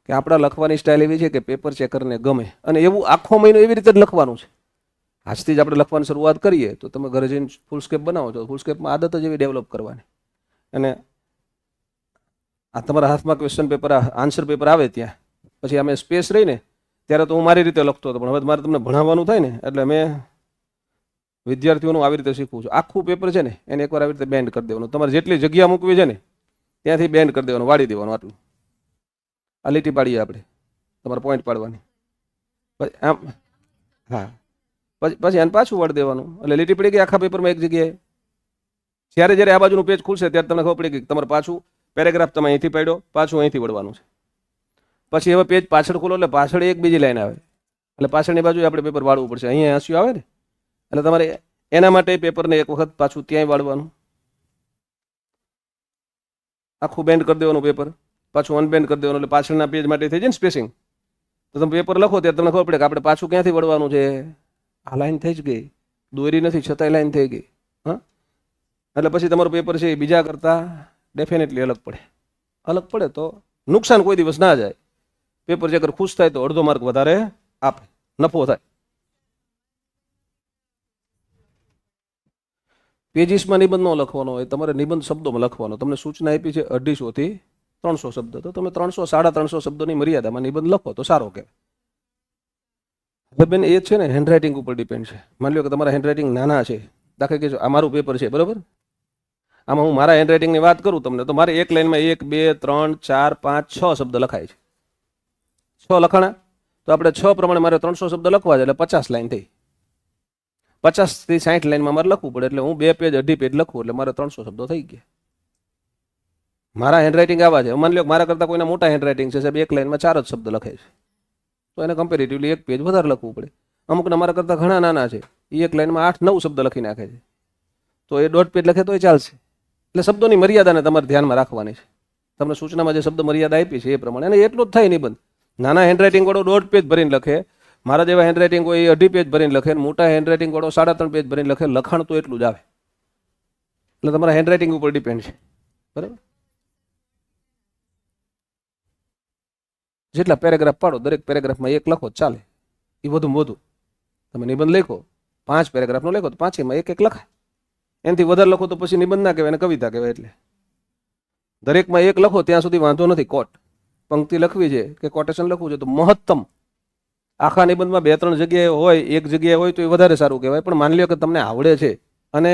કે આપણા લખવાની સ્ટાઇલ એવી છે કે પેપર ચેકરને ગમે, અને એવું આખો મહિનો એવી રીતે જ લખવાનું છે. આજથી જ આપણે લખવાની શરૂઆત કરીએ તો તમે ઘરે જઈને ફૂલ સ્કેપ બનાવો છો, ફૂલ સ્કેપમાં આદત જ એવી ડેવલપ કરવાની. અને આ તમારા હાથમાં ક્વેશ્ચન પેપર, આન્સર પેપર આવે ત્યાં પછી અમે સ્પેસ રહીને ત્યારે તો હું મારી રીતે લખતો હતો, પણ હવે મારે તમને ભણાવવાનું થાય ને એટલે મેં વિદ્યાર્થીઓનું આવી રીતે શીખવું છું. આખું પેપર છે ને એને એકવાર આવી રીતે બેન્ડ કરી દેવાનું. તમારે જેટલી જગ્યા મૂકવી છે ને ત્યાંથી બેન્ડ કરી દેવાનું, વાળી દેવાનું. આટલું આ લીટી પાડીએ આપણે, તમારે પોઈન્ટ પાડવાની. પછી આમ, હા, પછી આને પાછું વાળી દેવાનું, એટલે લીટી પડી ગઈ આખા પેપરમાં એક જગ્યાએ. જ્યારે જ્યારે આ બાજુનું પેજ ખુલશે ત્યારે તમને ખબર પડી ગઈ તમારે પાછું પેરેગ્રાફ તમે અહીંથી પાડ્યો, પાછું અહીંથી વળવાનું છે. પછી હવે પેજ પાછળ ખોલો એટલે પાછળ એક બીજી લાઈન આવે, એટલે પાછળની બાજુ આપણે પેપર વાળવું પડશે. અહીંયા હાંસ્યું આવે ને એટલે તમારે એના માટે પેપરને એક વખત પાછું ત્યાંય વાળવાનું, આખું બેન્ડ કરી દેવાનું પેપર, પાછું અનબેન્ડ કરી દેવાનું, એટલે પાછળના પેજ માટે થઈ જાય ને સ્પેસિંગ. તો તમે પેપર લખો ત્યારે તમને ખબર પડે કે આપણે પાછું ક્યાંથી વળવાનું છે. આ લાઈન થઈ જ ગઈ, દોરી નથી છતાંય લાઈન થઈ ગઈ. હા, એટલે પછી તમારું પેપર છે એ બીજા કરતાં ડેફિનેટલી અલગ પડે. અલગ પડે તો નુકસાન કોઈ દિવસ ના જાય. પેપર ચેકર ખુશ થાય તો અડધો માર્ક વધારે આપે, નફો થાય. પેજીસમાં નિબંધ ન લખવાનો હોય, તમારે નિબંધ શબ્દોમાં લખવાનો. તમને સૂચના આપી છે 250 થી 300 શબ્દ, તો તમે 300 350 શબ્દોની મર્યાદામાં નિબંધ લખો તો સારો કહેવાય. હવે બેન એ છે ને હેન્ડરાઇટિંગ ઉપર ડિપેન્ડ છે. માની લો કે તમારા હેન્ડરાઇટિંગ નાના છે, દાખલા કે આ મારું પેપર છે બરાબર, આમાં હું મારા હેન્ડરાઇટિંગની વાત કરું તમને તો મારે એક લાઈનમાં 1 2 3 4 5 6 શબ્દ લખાય છે. 6 લખાણા તો આપણે 6 પ્રમાણે મારે 300 શબ્દ લખવા છે, એટલે 50 લાઈન થઈ. 50 થી 60 લાઈનમાં મારે લખવું પડે, એટલે હું 2 પેજ 2.5 પેજ લખું એટલે મારે 300 શબ્દો થઈ ગયા. મારા હેન્ડરાઇટિંગ આવા છે. માની લો મારા કરતાં કોઈના મોટા હેન્ડરાઇટિંગ છે, સાહેબ એક લાઈનમાં 4 જ શબ્દ લખે છે, તો એને કમ્પેરેટિવલી 1 પેજ વધારે લખવું પડે. અમુકના મારા કરતાં ઘણા નાના છે, એ એક લાઈનમાં 8 9 શબ્દ લખી નાખે છે, તો એ 1.5 પેજ લખે તો એ ચાલશે. એટલે શબ્દોની મર્યાદાને તમારે ધ્યાનમાં રાખવાની છે. તમને સૂચનામાં જે શબ્દ મર્યાદા આપી છે એ પ્રમાણે, અને એટલું જ થાય નિબંધ. નાના હેન્ડરાઇટિંગ વાળો 1.5 પેજ ભરીને લખે, મારા જેવા હેન્ડરાઇટિંગ હોય એ 2.5 પેજ ભરીને લખે, મોટા હેન્ડરાઇટિંગ વાળો 3.5 પેજ ભરીને લખે, લખાણ તો એટલું જ આવે. એટલે તમારા હેન્ડરાઇટિંગ ઉપર ડિપેન્ડ છે, બરાબર. જેટલા પેરેગ્રાફ પાડો દરેક પેરેગ્રાફમાં એક લખો ચાલે, એ વધુમાં વધુ. તમે નિબંધ લખો 5 પેરેગ્રાફનો લખો તો 5એમાં એક લખાય. એનાથી વધારે લખો તો પછી નિબંધ ના કહેવાય અને કવિતા કહેવાય. એટલે દરેકમાં એક લખો ત્યાં સુધી વાંધો નથી. કોટ પંક્તિ લખવી છે કે કોટેશન લખવું છે તો મહત્તમ આખા નિબંધમાં 2-3 જગ્યાએ હોય, એક જગ્યાએ હોય તો એ વધારે સારું કહેવાય. પણ માની લો કે તમને આવડે છે અને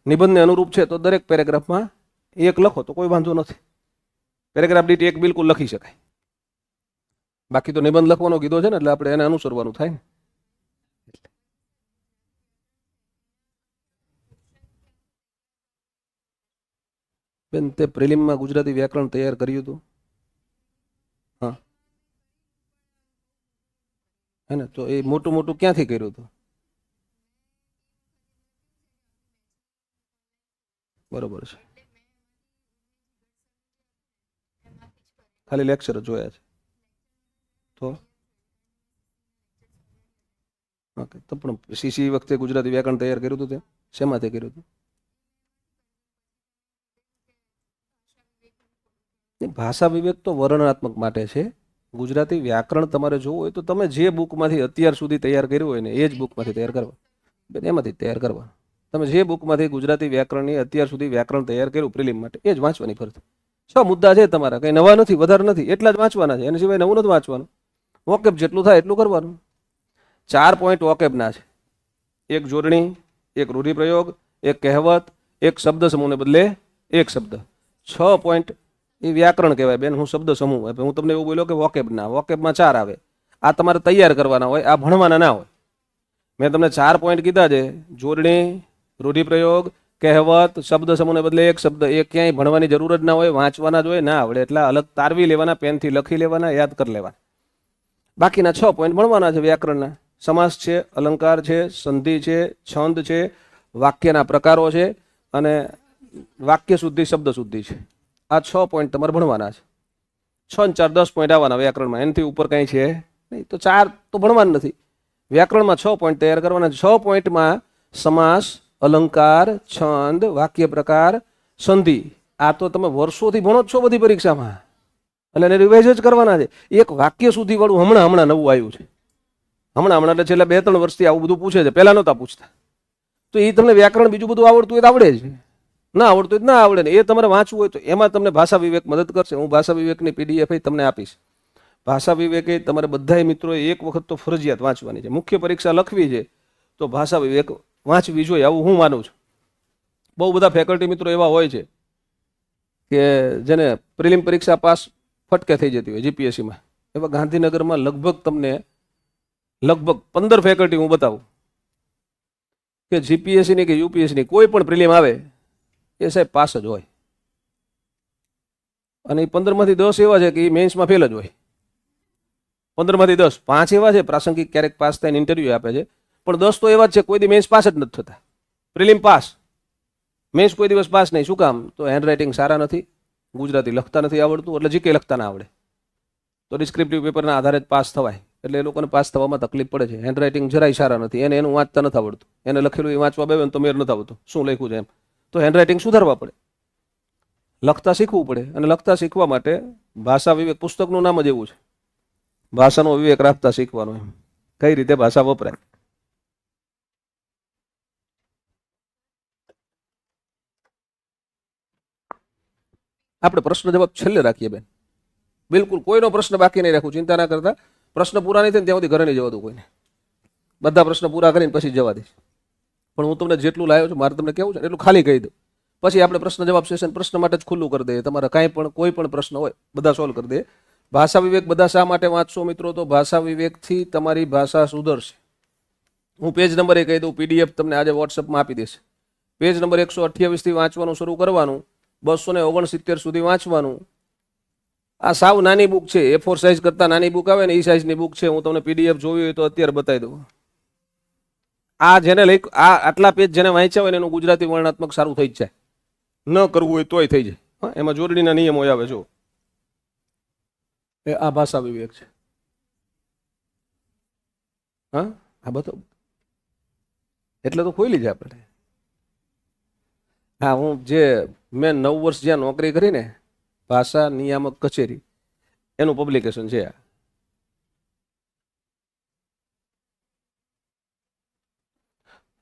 નિબંધને અનુરૂપ છે તો દરેક પેરેગ્રાફમાં એક લખો તો કોઈ વાંધો નથી. પેરેગ્રાફ દીઠ એક બિલકુલ લખી શકાય. બાકી તો નિબંધ લખવાનો કીધો છે ને એટલે આપણે એને અનુસરવાનું થાય ને. બેન તે પ્રિલિમમાં ગુજરાતી વ્યાકરણ તૈયાર કર્યું હતું? હા હે ને, તો એ મોટું મોટું ક્યાંથી કર્યું હતું? બરોબર છે, ખાલી લેક્ચર જોયા છે તો ઓકે. તો પણ સીસી વખતે ગુજરાતી વ્યાકરણ તૈયાર કર્યું હતું તે શેમાંથી કર્યું હતું? ભાષા વિવેક તો વર્ણનાત્મક માટે છે. ગુજરાતી વ્યાકરણ તમારે જોવું હોય તો તમે જે બુકમાંથી અત્યાર સુધી તૈયાર કર્યું હોય ને એ જ બુકમાંથી તૈયાર કરવા. એમાંથી તૈયાર કરવા. તમે જે બુકમાંથી ગુજરાતી વ્યાકરણની અત્યાર સુધી વ્યાકરણ તૈયાર કર્યું પ્રિલિમ માટે એ જ વાંચવાની ફરજ. 6 મુદ્દા છે તમારા, કંઈ નવા નથી, વધારે નથી, એટલા જ વાંચવાના છે. એના સિવાય નવું નથી વાંચવાનું. વોકેબ જેટલું થાય એટલું કરવાનું. 4 પોઈન્ટ વોકેબના છે. એક જોડણી, એક રૂઢિપ્રયોગ, એક કહેવત, એક શબ્દ સમૂહને બદલે એક શબ્દ. 6 પોઈન્ટ એ વ્યાકરણ કહેવાય બેન. હું શબ્દ સમૂહ, હું તમને એવું બોલ્યો કે વોકેબના, વોકેબમાં 4 આવે. આ તમારે તૈયાર કરવાના હોય, આ ભણવાના ના હોય. મેં તમને 4 પોઈન્ટ કીધા છે. જોડણી, રૂઢિપ્રયોગ, કહેવત, શબ્દ સમૂહને બદલે એક શબ્દ. એ ક્યાંય ભણવાની જરૂર જ ના હોય, વાંચવાના જ હોય. ના આવડે એટલે અલગ તારવી લેવાના, પેનથી લખી લેવાના, યાદ કરી લેવાના. બાકીના 6 પોઈન્ટ ભણવાના છે વ્યાકરણના. સમાસ છે, અલંકાર છે, સંધિ છે, છંદ છે, વાક્યના પ્રકારો છે અને વાક્ય શુદ્ધિ, શબ્દ શુદ્ધિ છે. આ 6 પોઈન્ટ તમારે ભણવાના છે. 6 ને 4 10 પોઈન્ટ આવવાના વ્યાકરણમાં. એનાથી ઉપર કંઈ છે નહીં. તો 4 તો ભણવાનું નથી. વ્યાકરણમાં 6 પોઈન્ટ તૈયાર કરવાના. 6 પોઈન્ટમાં સમાસ, અલંકાર, છંદ, વાક્ય પ્રકાર, સંધિ. આ તો તમે વર્ષોથી ભણો જ છો બધી પરીક્ષામાં, એટલે એને રિવાઇઝ જ કરવાના છે. એક વાક્ય સુધી વાળું હમણાં નવું આવ્યું છે. હમણાં એટલે છેલ્લા 2-3 વર્ષથી આવું બધું પૂછે છે. પહેલા નહોતા પૂછતા. તો એ તમને વ્યાકરણ બીજું બધું આવડતું હોય તો આવડે છે, ના આવડતું હોય તો ના આવડે ને. એ તમારે વાંચવું હોય તો એમાં તમને ભાષા વિવેક મદદ કરશે. હું ભાષા વિવેકની PDF તમને આપીશ. ભાષા વિવેકે તમારે બધાય મિત્રોએ એક વખત તો ફરજિયાત વાંચવાની છે. મુખ્ય પરીક્ષા લખવી છે તો ભાષા વિવેક વાંચવી જોઈએ, આવું હું માનું છું. બહુ બધા ફેકલ્ટી મિત્રો એવા હોય છે કે જેને પ્રિલિમ પરીક્ષા પાસ ફટકે થઈ જતી હોય જીપીએસસીમાં. એવા ગાંધીનગરમાં લગભગ 15 ફેકલ્ટી હું બતાવું કે જીપીએસસીની કે યુપીએસસીની કોઈ પણ પ્રિલિમ આવે એ સાહેબ પાસ જ હોય. અને એ 15માંથી 10 એવા છે કે એ મેન્સમાં ફેલ જ હોય. 15માંથી 10, 5 એવા છે પ્રાસંગિક ક્યારેક પાસ થઈને ઇન્ટરવ્યુ આપે છે. પણ 10 તો એવા જ છે કોઈ દી મેન્સ પાસ જ નથી થતા. પ્રિલિમ પાસ, મેન્સ કોઈ દિવસ પાસ નહીં. શું કામ? તો હેન્ડરાઇટિંગ સારા નથી, ગુજરાતી લખતા નથી આવડતું, એટલે જીકે લખતા ના આવડે. તો ડિસ્ક્રિપ્ટિવ પેપરના આધારે જ પાસ થવાય. એટલે એ લોકોને પાસ થવામાં તકલીફ પડે છે. હેન્ડરાઇટિંગ જરાય સારા નથી. એનું વાંચતા નથી આવડતું. એને લખેલું એ વાંચવા બેવે તો મેર નથી આવતું શું લખ્યું છે એમ. તો હેન્ડરાઇટિંગ સુધારવા પડે, લખતા શીખવું પડે. અને લખતા શીખવા માટે ભાષા વિવેક પુસ્તકનું નામ જ એવું છે, ભાષાનો વિવેક રાખતા શીખવાનો. એમ કઈ રીતે ભાષા વપરાય. આપણે પ્રશ્ન જવાબ છેલ્લે રાખીએ બેન. બિલકુલ કોઈનો પ્રશ્ન બાકી નહીં રાખવું, ચિંતા ના કરતા. પ્રશ્ન પૂરા નહીં થાય ત્યાં સુધી ઘરે નહીં જવા દઉં કોઈને. બધા પ્રશ્ન પૂરા કરીને પછી જવા દઈશ. પણ હું તમને જેટલું લાવ્યો છું મારે તમને કેવું છે એટલું ખાલી કહી દઉં. પછી આપણે પ્રશ્ન જવાબ સેશન પ્રશ્ન માટે જ ખુલ્લું કરી દઈએ. તમારે કાંઈ પણ કોઈ પણ પ્રશ્ન હોય બધા સોલ્વ કરી દઈએ. ભાષા વિવેક બધા શા માટે વાંચશો મિત્રો? તો ભાષા વિવેકથી તમારી ભાષા સુધરશે. હું પેજ નંબર એ કહી દઉં, PDF તમને આજે વોટ્સઅપમાં આપી દેશે. પેજ નંબર 128થી વાંચવાનું શરૂ કરવાનું, 269 સુધી વાંચવાનું. આ સાવ નાની બુક છે, A4 સાઇઝ કરતા નાની બુક આવે ને એ સાઇઝની બુક છે. હું તમને PDF જોવી હોય તો અત્યારે બતાવી દઉં. આ જેને લઈ આ આટલા પેજ જેને વાંચ્યા હોય ને એનું ગુજરાતી વર્ણનાત્મક સારું થઈ જ જાય. ન કરવું હોય તોય થઈ જાય. એમાં જોડણીના નિયમો આવે. જો એ આ ભાષા વિવેક છે. હા આ બતાવો એટલે તો ખોલી જાય આપણે. હા, મેં 9 વર્ષ જ્યાં નોકરી કરી ને, ભાષા નિયામક કચેરી, એનું પબ્લિકેશન છે આ.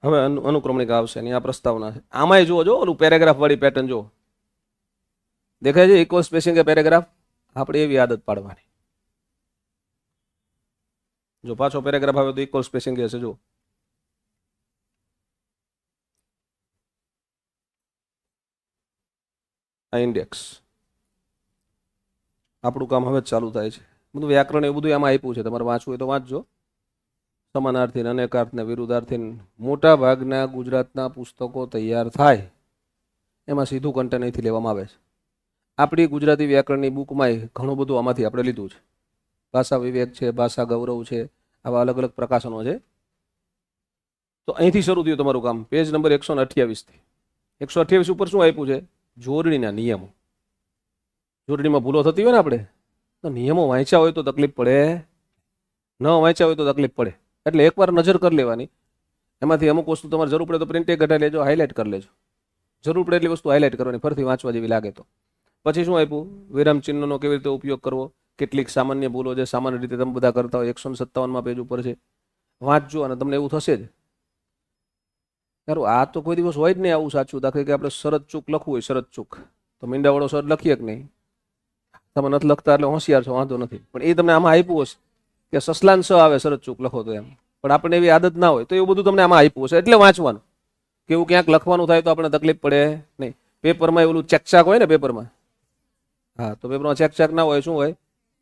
હવે અનુક્રમણિકા આવશે ને આ પ્રસ્તાવના છે. આમાંય જુઓ, જો ઓલું પેરેગ્રાફ વાળી પેટર્ન જુઓ, દેખાય છે ઇક્વલ સ્પેસિંગ કે પેરેગ્રાફ. આપણે એવી આદત પાડવાની. જો પાછો પેરેગ્રાફ આવે તો ઇક્વલ સ્પેસિંગ હશે. જો આ ઇન્ડેક્સ, આપણું કામ હવે જ ચાલુ થાય છે. બધું વ્યાકરણ એ બધું આમાં આપ્યું છે, તમારે વાંચવું હોય તો વાંચજો. સમાનાર્થી, અનેકાર્થ ને વિરુદ્ધાર્થી મોટા ભાગના ગુજરાતના પુસ્તકો તૈયાર થાય એમાં સીધું કન્ટેન્ટ અહીંથી લેવામાં આવે છે. આપણી ગુજરાતી વ્યાકરણની બુકમાંય ઘણું બધું આમાંથી આપણે લીધું છે. ભાષા વિવેક છે, ભાષા ગૌરવ છે, આવા અલગ અલગ પ્રકાશનો છે. તો અહીંથી શરૂ થયું તમારું કામ, પેજ નંબર 128 થી. 128 ઉપર શું આપ્યું છે? જોડણીના નિયમો. જોડણીમાં ભૂલો થતી હોય ને આપણે, તો નિયમો વાંચ્યા હોય તો તકલીફ પડે, ન વાંચ્યા હોય તો તકલીફ પડે. એટલે એકવાર નજર કરી લેવાની. એમાંથી અમુક વસ્તુ તમારે જરૂર પડે તો પ્રિન્ટ કઢાઈ લેજો, હાઇલાઇટ કરી લેજો. જરૂર પડે એટલી વસ્તુ હાઇલાઇટ કરવાની, ફરીથી વાંચવા જેવી લાગે તો. પછી શું આપ્યું? વિરામ ચિહ્નનો કેવી રીતે ઉપયોગ કરવો, કેટલીક સામાન્ય ભૂલો છે, સામાન્ય રીતે તમે બધા કરતા હોય, 157માં પેજ ઉપર છે. વાંચજો અને તમને એવું થશે જ, આ તો કોઈ દિવસ હોય જ નહીં આવું સાચું. દાખલા કે આપણે શરત ચૂક લખવું હોય, શરત ચૂક, તો મીંડાવાળો શરત લખીએ કે નહીં? તમે નથી લખતા એટલે હોશિયાર છો, વાંધો નથી. પણ એ તમને આમાં આપ્યું હશે કે સસલાન સ આવે શરત ચૂક લખો તો એમ. પણ આપણે એવી આદત ના હોય તો એવું બધું તમને આમાં આપ્યું હશે એટલે વાંચવાનું. કે એવું ક્યાંક લખવાનું થાય તો આપણે તકલીફ પડે નહીં. પેપરમાં એવું ચેકચાક હોય ને પેપરમાં, હા, તો પેપરમાં ચેકચાક ના હોય, શું હોય?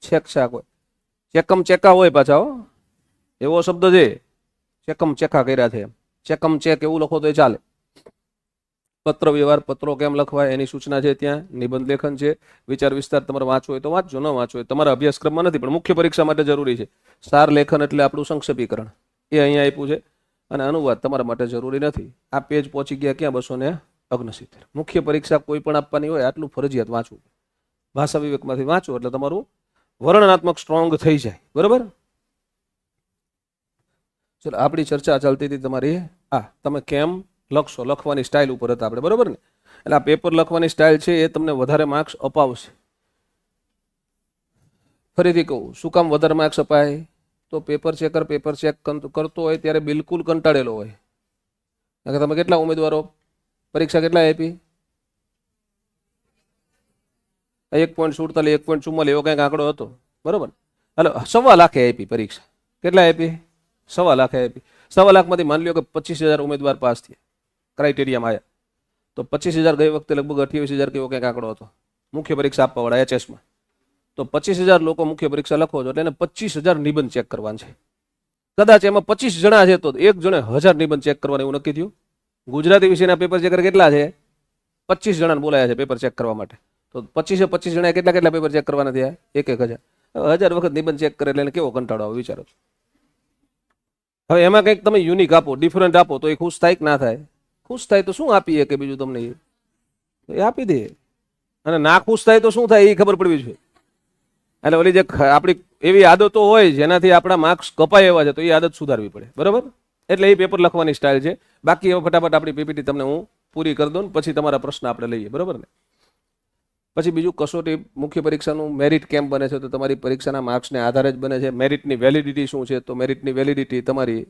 ચેકચાક હોય. ચેકમ ચેકા હોય પાછા, હો, એવો શબ્દ છે, ચેકમ ચેકા કર્યા છે. ચેકમ ચેક એવું લખો તો એ ચાલે. પત્ર વ્યવહાર, પત્રો કેમ લખવાય એની સૂચના છે ત્યાં. નિબંધ લેખન છે, વિચાર વિસ્તાર તમારે વાંચવો હોય તો વાંચજો, ન વાંચવો હોય તમારા અભ્યાસક્રમમાં નથી પણ મુખ્ય પરીક્ષા માટે જરૂરી છે. સાર લેખન એટલે આપણું સંક્ષેપીકરણ, એ અહીંયા આપ્યું છે. અને અનુવાદ તમારા માટે જરૂરી નથી. આ પેજ પહોંચી ગયા ક્યાં? 269. મુખ્ય પરીક્ષા કોઈ પણ આપવાની હોય આટલું ફરજિયાત વાંચવું. ભાષા વિવેકમાંથી વાંચો એટલે તમારું વર્ણનાત્મક સ્ટ્રોંગ થઈ જાય. બરોબર? ચલો, આપણી ચર્ચા ચાલતી હતી તમારી તમે કેમ લખશો, લખવાની સ્ટાઇલ ઉપર હતા આપણે, બરોબર ને? એટલે આ પેપર લખવાની સ્ટાઇલ છે એ તમને વધારે માર્ક્સ અપાવશે. ફરીથી કહું, શું કામ વધારે માર્ક્સ અપાય? તો પેપર ચેક કરતો હોય ત્યારે બિલકુલ કંટાળેલો હોય. કારણ કે તમે કેટલા ઉમેદવારો પરીક્ષા કેટલા આપી? 1.47, 1.44 એવો કંઈક આંકડો હતો, બરોબર? હાલો, 1.25 લાખે આપી પરીક્ષા. કેટલા આપી? 1.25 લાખે આપી. 1.25 લાખમાંથી માની લો કે 25,000 ઉમેદવાર પાસ થયા, ક્રાઇટેરિયામાં આવ્યા. તો 25,000 ગઈ વખતે લગભગ 28,000 કેવો કંઈક આંકડો હતો મુખ્ય પરીક્ષા આપવાવાળા એચએસમાં. તો 25,000 લોકો મુખ્ય પરીક્ષા લખો છો એટલે એને 25,000 નિબંધ ચેક કરવાના છે. કદાચ એમાં 25 જણા છે તો એક જણે 1000 નિબંધ ચેક કરવાનું એવું નક્કી થયું. ગુજરાતી વિષયના પેપર ચેકર કેટલા છે? 25 જણાને બોલાયા છે પેપર ચેક કરવા માટે. તો 25 જણા કેટલા પેપર ચેક કરવાના થયા? 1,000. 1000 વખત નિબંધ ચેક કરે એટલે કેવો કંટાળો આવે વિચારો. હવે એમાં કંઈક તમે યુનિક આપો, ડિફરન્ટ આપો તો એ ખુશ થાય કે ના થાય? ખુશ થાય તો શું આપીએ કે બીજું તમને એ આપી દે. અને ના ખુશ થાય તો શું થાય એ ખબર પડવી જોઈએ. એટલે ઓલી જે આપણી એવી આદતો હોય જેનાથી આપણા માર્ક્સ કપાય એવા છે તો એ આદત સુધારવી પડે, બરોબર? એટલે એ પેપર લખવાની સ્ટાઇલ છે. બાકી હવે ફટાફટ આપણી પીપીટી તમને હું પૂરી કરી દઉં, પછી તમારા પ્રશ્ન આપણે લઈએ, બરોબર ને? પછી બીજું કસોટી મુખ્ય પરીક્ષાનું મેરિટ કેમ બને છે? તો તમારી પરીક્ષાના માર્ક્સને આધારે જ બને છે. મેરિટની વેલિડિટી શું છે? તો મેરિટની વેલિડિટી તમારી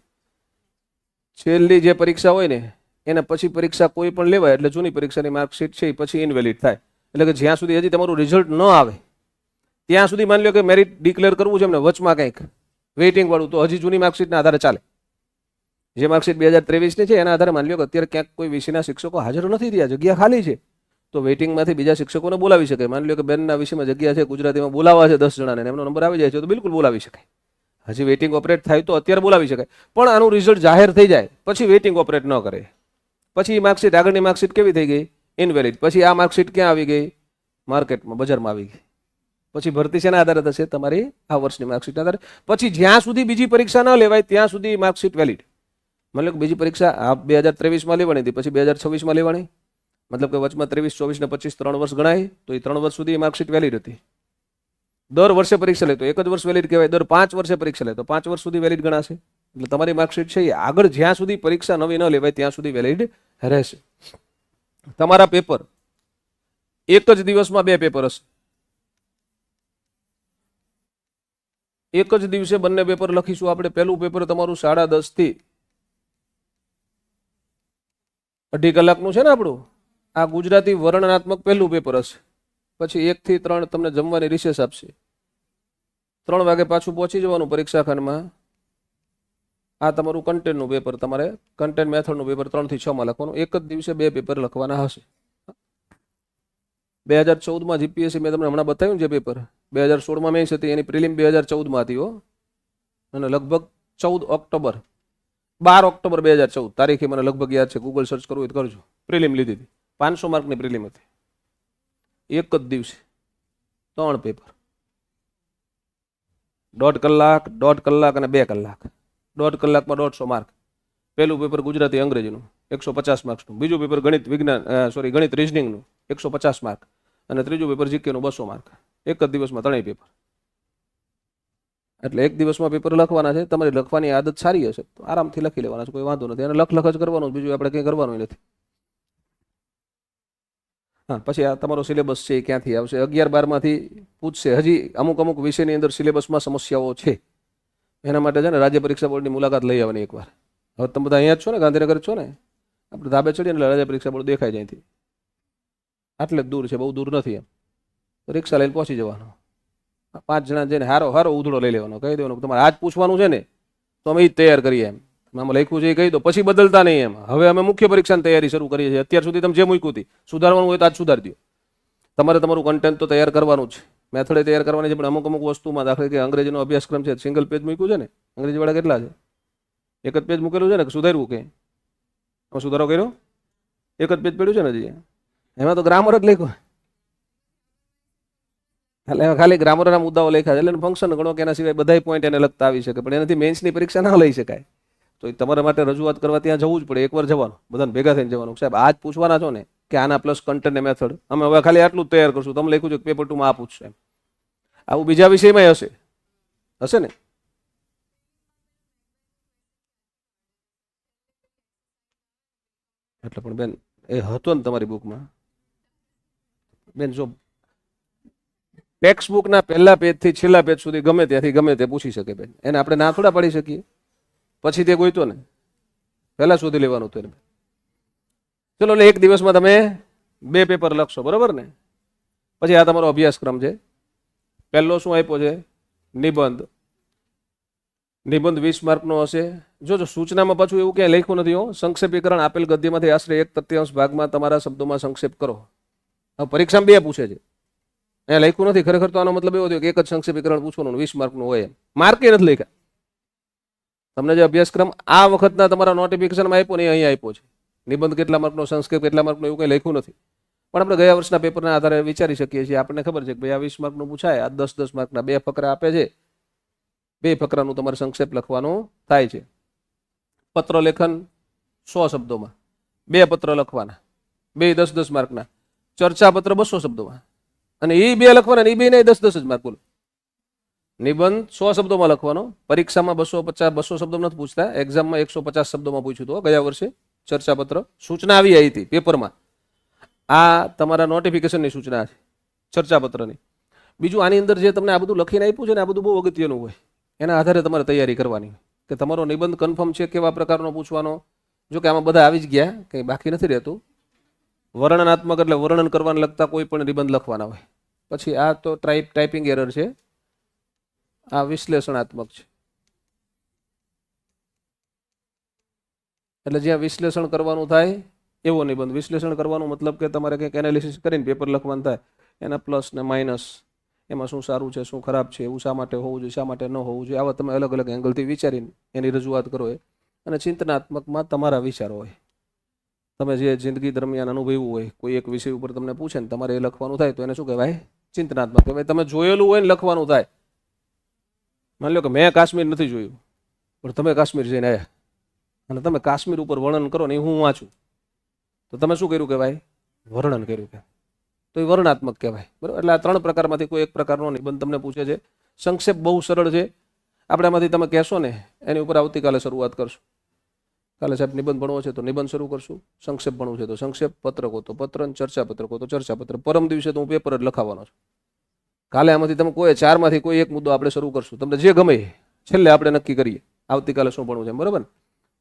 છેલ્લી જે પરીક્ષા હોય ને એને પછી પરીક્ષા કોઈ પણ લેવાય એટલે જૂની પરીક્ષાની માર્કશીટ છે એ પછી ઇનવેલિડ થાય. એટલે કે જ્યાં સુધી હજી તમારું રિઝલ્ટ ન આવે ત્યાં સુધી માની લો કે મેરિટ ડિક્લેર કરવું છે એમને વચમાં કંઈક વેઇટિંગ વાળું, તો હજી જૂની માર્કશીટના આધારે ચાલે. જે માર્કશીટ 2023ની છે એના આધારે માની લો કે અત્યારે ક્યાંક કોઈ વિષયના શિક્ષકો હાજર નથી થયા, જગ્યા ખાલી છે, તો વેઇટિંગમાંથી બીજા શિક્ષકોને બોલાવી શકાય. માની લો કે બેનના વિષયમાં જગ્યા છે, ગુજરાતીમાં બોલાવવા છે 10 જણાને, એમનો નંબર આવી જાય છે તો બિલકુલ બોલાવી શકાય. હજી વેઇટિંગ ઓપરેટ થાય તો અત્યારે બોલાવી શકાય. પણ આનું રિઝલ્ટ જાહેર થઈ જાય પછી વેઇટિંગ ઓપરેટ ન કરે. પછી માર્કશીટ, આગળની માર્કશીટ કેવી થઈ ગઈ? ઇનવેલિડ. પછી આ માર્કશીટ ક્યાં આવી ગઈ? માર્કેટમાં, બજારમાં આવી ગઈ. પછી ભરતી શેના આધારે થશે? તમારી આ વર્ષની માર્કશીટના આધારે. પછી જ્યાં સુધી બીજી પરીક્ષા ન લેવાય ત્યાં સુધી માર્કશીટ વેલિડ. માની લો કે બીજી પરીક્ષા આ 2023માં લેવાની હતી, પછી 2026માં લેવાની, મતલબ કે વચમાં 23, 24 ને 25 3 વર્ષ ગણાય તો એ 3 વર્ષ સુધી માર્કશીટ વેલિડ હતી. દર વર્ષે પરીક્ષા લે તો 1 જ વર્ષ વેલિડ કહેવાય. દર 5 વર્ષે પરીક્ષા લે તો 5 વર્ષ સુધી વેલિડ ગણાશે. એટલે તમારી માર્કશીટ છે એ આગળ જ્યાં સુધી પરીક્ષા નવી ન લેવાય ત્યાં સુધી વેલિડ રહેશે. તમારા પેપર એક જ દિવસમાં 2 પેપર હશે. એક જ દિવસે બંને પેપર લખીશું આપણે. પહેલું પેપર તમારું 10:30 થી 2.5 કલાકનું છે ને આપણું. આ ગુજરાતી વર્ણનાત્મક પહેલું પેપર હશે. પછી 1 થી 3 તમને જમવાની રિસેસ આપશે. 3 વાગે પાછું પહોંચી જવાનું પરીક્ષા ખાનામાં. આ તમારું કન્ટેન્ટનું પેપર, તમારે કન્ટેન્ટ મેથડનું પેપર 3 થી 6 માં લખવાનું. એક જ દિવસે 2 પેપર લખવાના હશે. 2014માં જીપીએસસી મેં તમને હમણાં બતાવ્યું જે પેપર 2016માં મેં હતી, એની પ્રિલિમ 2014માં હતી હો. અને લગભગ 14 ઓક્ટોબર 12 ઓક્ટોબર 2014 તારીખે મને લગભગ યાદ છે. ગૂગલ સર્ચ કરવું હોય તો કરજો. પ્રિલિમ લીધી હતી, 500 માર્કની પ્રિલિમ હતી. એક જ દિવસે 3 પેપર, 1.5 કલાક અને 2 કલાક. 1.5 કલાકમાં 150 માર્ક. પહેલું પેપર ગુજરાતી અંગ્રેજીનું 150 માર્ક્સનું. બીજું પેપર ગણિત રીઝનિંગનું 150 માર્ક. અને ત્રીજું પેપર જીકેનું 200 માર્ક. એક જ દિવસમાં 3 પેપર. એટલે એક દિવસમાં પેપર લખવાના છે. તમારી લખવાની આદત સારી હશે તો આરામથી લખી લેવાના છે, કોઈ વાંધો નથી. અને લખ જ કરવાનું, બીજું આપણે કંઈ કરવાનું નથી. હા, પછી આ તમારો સિલેબસ છે એ ક્યાંથી આવશે? 11-12માંથી પૂછશે. હજી અમુક વિષયની અંદર સિલેબસમાં સમસ્યાઓ છે. એના માટે છે ને રાજ્ય પરીક્ષા બોર્ડની મુલાકાત લઈ આવવાની એકવાર. હવે તમે બધા અહીંયા જ છો ને, ગાંધીનગર છો ને? આપણે ધાબે ચડીએ એટલે રાજ્ય પરીક્ષા બોર્ડ દેખાય જાય અહીંથી. આટલે જ દૂર છે, બહુ દૂર નથી. એમ રિક્ષા લઈને પહોંચી જવાનું. 5 જણા જઈને હારો ઉધડો લઈ લેવાનો. કહી દેવાનું તમારે આજ પૂછવાનું છે ને તો અમે એ જ તૈયાર કરીએ. એમ આમાં લખ્યું છે એ કહી દો, પછી બદલતા નહીં. એમ હવે અમે મુખ્ય પરીક્ષાની તૈયારી શરૂ કરીએ છીએ. અત્યાર સુધી તમે જે મૂક્યું હતી સુધારવાનું હોય તો આજ સુધારી દો. તમારે તમારું કન્ટેન્ટ તો તૈયાર કરવાનું છે, મેથડ તૈયાર કરવાની છે. પણ અમુક વસ્તુમાં, દાખલા કે અંગ્રેજીનો અભ્યાસક્રમ છે, સિંગલ પેજ મૂક્યું છે ને. અંગ્રેજીવાળા કેટલા છે? એક જ પેજ મૂકેલું છે ને? સુધાર્યું કે સુધારો કર્યો? એક જ પેજ પડ્યું છે ને હજી. એમાં તો ગ્રામર જ લખ્યું. એટલે ખાલી ગ્રામરના મુદ્દાઓ લખ્યા છે. એટલે ફંક્શન ગણો કે એના સિવાય બધા પોઈન્ટ એને લગતા આવી શકે. પણ એનાથી મેન્સની પરીક્ષા ના લઈ શકાય. તો તમારા માટે રજૂઆત કરવા ત્યાં જવું જ પડે. એકવાર જવાનું, બધાને ભેગા થઈને જવાનું. સાહેબ આજ પૂછવાના છો ને કે આના પ્લસ કન્ટેન્ટ મેથડ અમે હવે ખાલી આટલું જ તૈયાર કરશું. તમે લખ્યું છે પેપર 2માં આ પૂછશે. એમ આવું બીજા વિષયમાં હશે ને? એટલે પણ બેન એ હતો ને તમારી બુકમાં બેન, જો ટેક્સ્ટ બુકના પહેલા પેજથી છેલ્લા પેજ સુધી ગમે ત્યાંથી ગમે તે પૂછી શકે બેન. એને આપણે ના થોડા પાડી શકીએ. પછી તે ગોઈતો ને પહેલા શોધી લેવાનું હતું એને. ચલો, એટલે એક દિવસમાં તમે 2 પેપર લખશો, બરોબર ને? પછી આ તમારો અભ્યાસક્રમ છે. પહેલો શું આપ્યો છે? નિબંધ. નિબંધ 20 માર્કનો હશે. જો સૂચનામાં પાછું એવું ક્યાંય લખ્યું નથી હો. સંક્ષેપીકરણ આપેલ ગદ્યમાંથી આશરે 1/3 ભાગમાં તમારા શબ્દોમાં સંક્ષેપ કરો. હવે પરીક્ષામાં 2 પૂછે છે, અહીંયા લખ્યું નથી. ખરેખર તો આનો મતલબ એવો થયો કે એક જ સંક્ષેપીકરણ પૂછવાનું 20 માર્કનું હોય. એમ માર્કે નથી લખ્યા. તમને જે અભ્યાસક્રમ આ વખતના તમારા નોટિફિકેશનમાં આપ્યો ને એ અહીંયા આપ્યો છે. નિબંધ કેટલા માર્કનો, સંક્ષેપ કેટલા માર્કનો એવું કંઈ લખ્યું નથી. પણ આપણે ગયા વર્ષના પેપરના આધારે વિચારી શકીએ છીએ. આપણને ખબર છે કે ભાઈ આ 20 માર્કનું પૂછાય, આ 10-10 માર્કના 2 ફકરા આપે છે. 2 ફકરાનું તમારે સંક્ષેપ લખવાનું થાય છે. પત્ર લેખન 100 શબ્દોમાં 2 પત્ર લખવાના, 2 10-10 માર્કના. ચર્ચા પત્ર 200 શબ્દોમાં, અને એ 2 લખવાના, એ 2 ને 10-10 જ માર્ક. બોલો, નિબંધ 100 શબ્દોમાં લખવાનો. પરીક્ષામાં 200 શબ્દો નથી પૂછતા. એક્ઝામમાં 150 શબ્દોમાં પૂછ્યું હતું ગયા વર્ષે. ચર્ચા પત્ર સૂચના આવી હતી પેપરમાં. આ તમારા નોટિફિકેશનની સૂચના છે ચર્ચા પત્રની. બીજું આની અંદર જે તમને આ બધું લખીને આપ્યું છે ને, આ બધું બહુ અગત્યનું હોય. એના આધારે તમારે તૈયારી કરવાની કે તમારો નિબંધ કન્ફર્મ છે, કેવા પ્રકારનો પૂછવાનો. જો કે આમાં બધા આવી જ ગયા, કંઈ બાકી નથી રહેતું. વર્ણનાત્મક એટલે વર્ણન કરવાને લગતા કોઈ પણ નિબંધ લખવાના હોય. પછી આ તો ટાઈપિંગ એરર છે. આ વિશ્લેષણાત્મક છે. એટલે જ્યાં વિશ્લેષણ કરવાનું થાય એવો નિબંધ. વિશ્લેષણ કરવાનું મતલબ કે તમારે કંઈક એનાલિસિસ કરીને પેપર લખવાનું થાય. એના પ્લસ ને માઇનસ, એમાં શું સારું છે, શું ખરાબ છે, એવું શા માટે હોવું જોઈએ, શા માટે ન હોવું જોઈએ, આવા તમે અલગ અલગ એંગલથી વિચારીને એની રજૂઆત કરો. અને ચિંતનાત્મકમાં તમારા વિચારો હોય. તમે જે જિંદગી દરમિયાન અનુભવ્યું હોય, કોઈ એક વિષય ઉપર તમને પૂછે ને તમારે એ લખવાનું થાય તો એને શું કહેવાય? ચિંતનાત્મક કહેવાય. તમે જોયેલું હોય ને લખવાનું થાય. માની લો કે મેં કાશ્મીર નથી જોયું, પણ તમે કાશ્મીર જઈને આવ્યા અને તમે કાશ્મીર ઉપર વર્ણન કરો ને એ હું વાંચું, તો તમે શું કર્યું કહેવાય? વર્ણન કર્યું કહેવાય. તો એ વર્ણનાત્મક કહેવાય. બરાબર? એટલે આ 3 પ્રકારમાંથી કોઈ એક પ્રકારનો નિબંધ તમને પૂછે છે. સંક્ષેપ બહુ સરળ છે. આપણે આમાંથી તમે કહેશો ને એની ઉપર આવતીકાલે શરૂઆત કરશું. કાલે સાહેબ નિબંધ ભણવો છે તો નિબંધ શરૂ કરશું, સંક્ષેપ ભણવું છે તો સંક્ષેપ, પત્રક હો તો પત્ર, ચર્ચા પત્રક હો તો ચર્ચા પત્ર. પરમ દિવસે તો હું પેપર જ લખાવવાનો છું. કાલે આમાંથી તમે કોઈ ચારમાંથી કોઈ એક મુદ્દો આપણે શરૂ કરશું, તમને જે ગમે છેલ્લે આપણે નક્કી કરીએ આવતીકાલે શું ભણવું છે, બરાબર ને?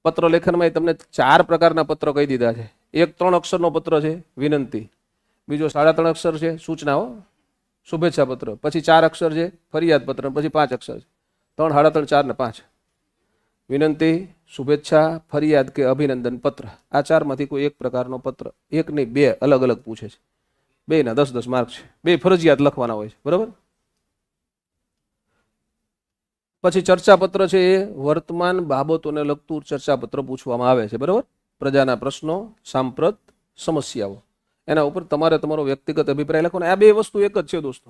પત્ર લેખનમાં તમને 4 પ્રકારના પત્ર કહી દીધા છે. એક 3 અક્ષરનો પત્ર છે, વિનંતી. બીજો 3.5 અક્ષર છે, સૂચનાઓ, શુભેચ્છા પત્ર. પછી 4 અક્ષર છે, ફરિયાદ પત્ર. પછી 5 અક્ષર છે, 3, 3.5, 4 ને 5. વિનંતી, શુભેચ્છા, ફરિયાદ કે અભિનંદન પત્ર. આ 4માંથી કોઈ એક પ્રકારનો પત્ર, એક નહીં 2 અલગ અલગ પૂછે છે. 2ના 10-10 માર્ક છે. 2 ફરજિયાત લખવાના હોય છે, બરાબર? પછી ચર્ચાપત્ર છે એ વર્તમાન બાબતોને લગતું ચર્ચાપત્ર પૂછવામાં આવે છે, બરાબર? પ્રજાના પ્રશ્નો, સાંપ્રત, સમસ્યાઓ, એના ઉપર તમારે તમારો વ્યક્તિગત અભિપ્રાય લખવાનો. આ 2 વસ્તુ એક જ છે દોસ્તો.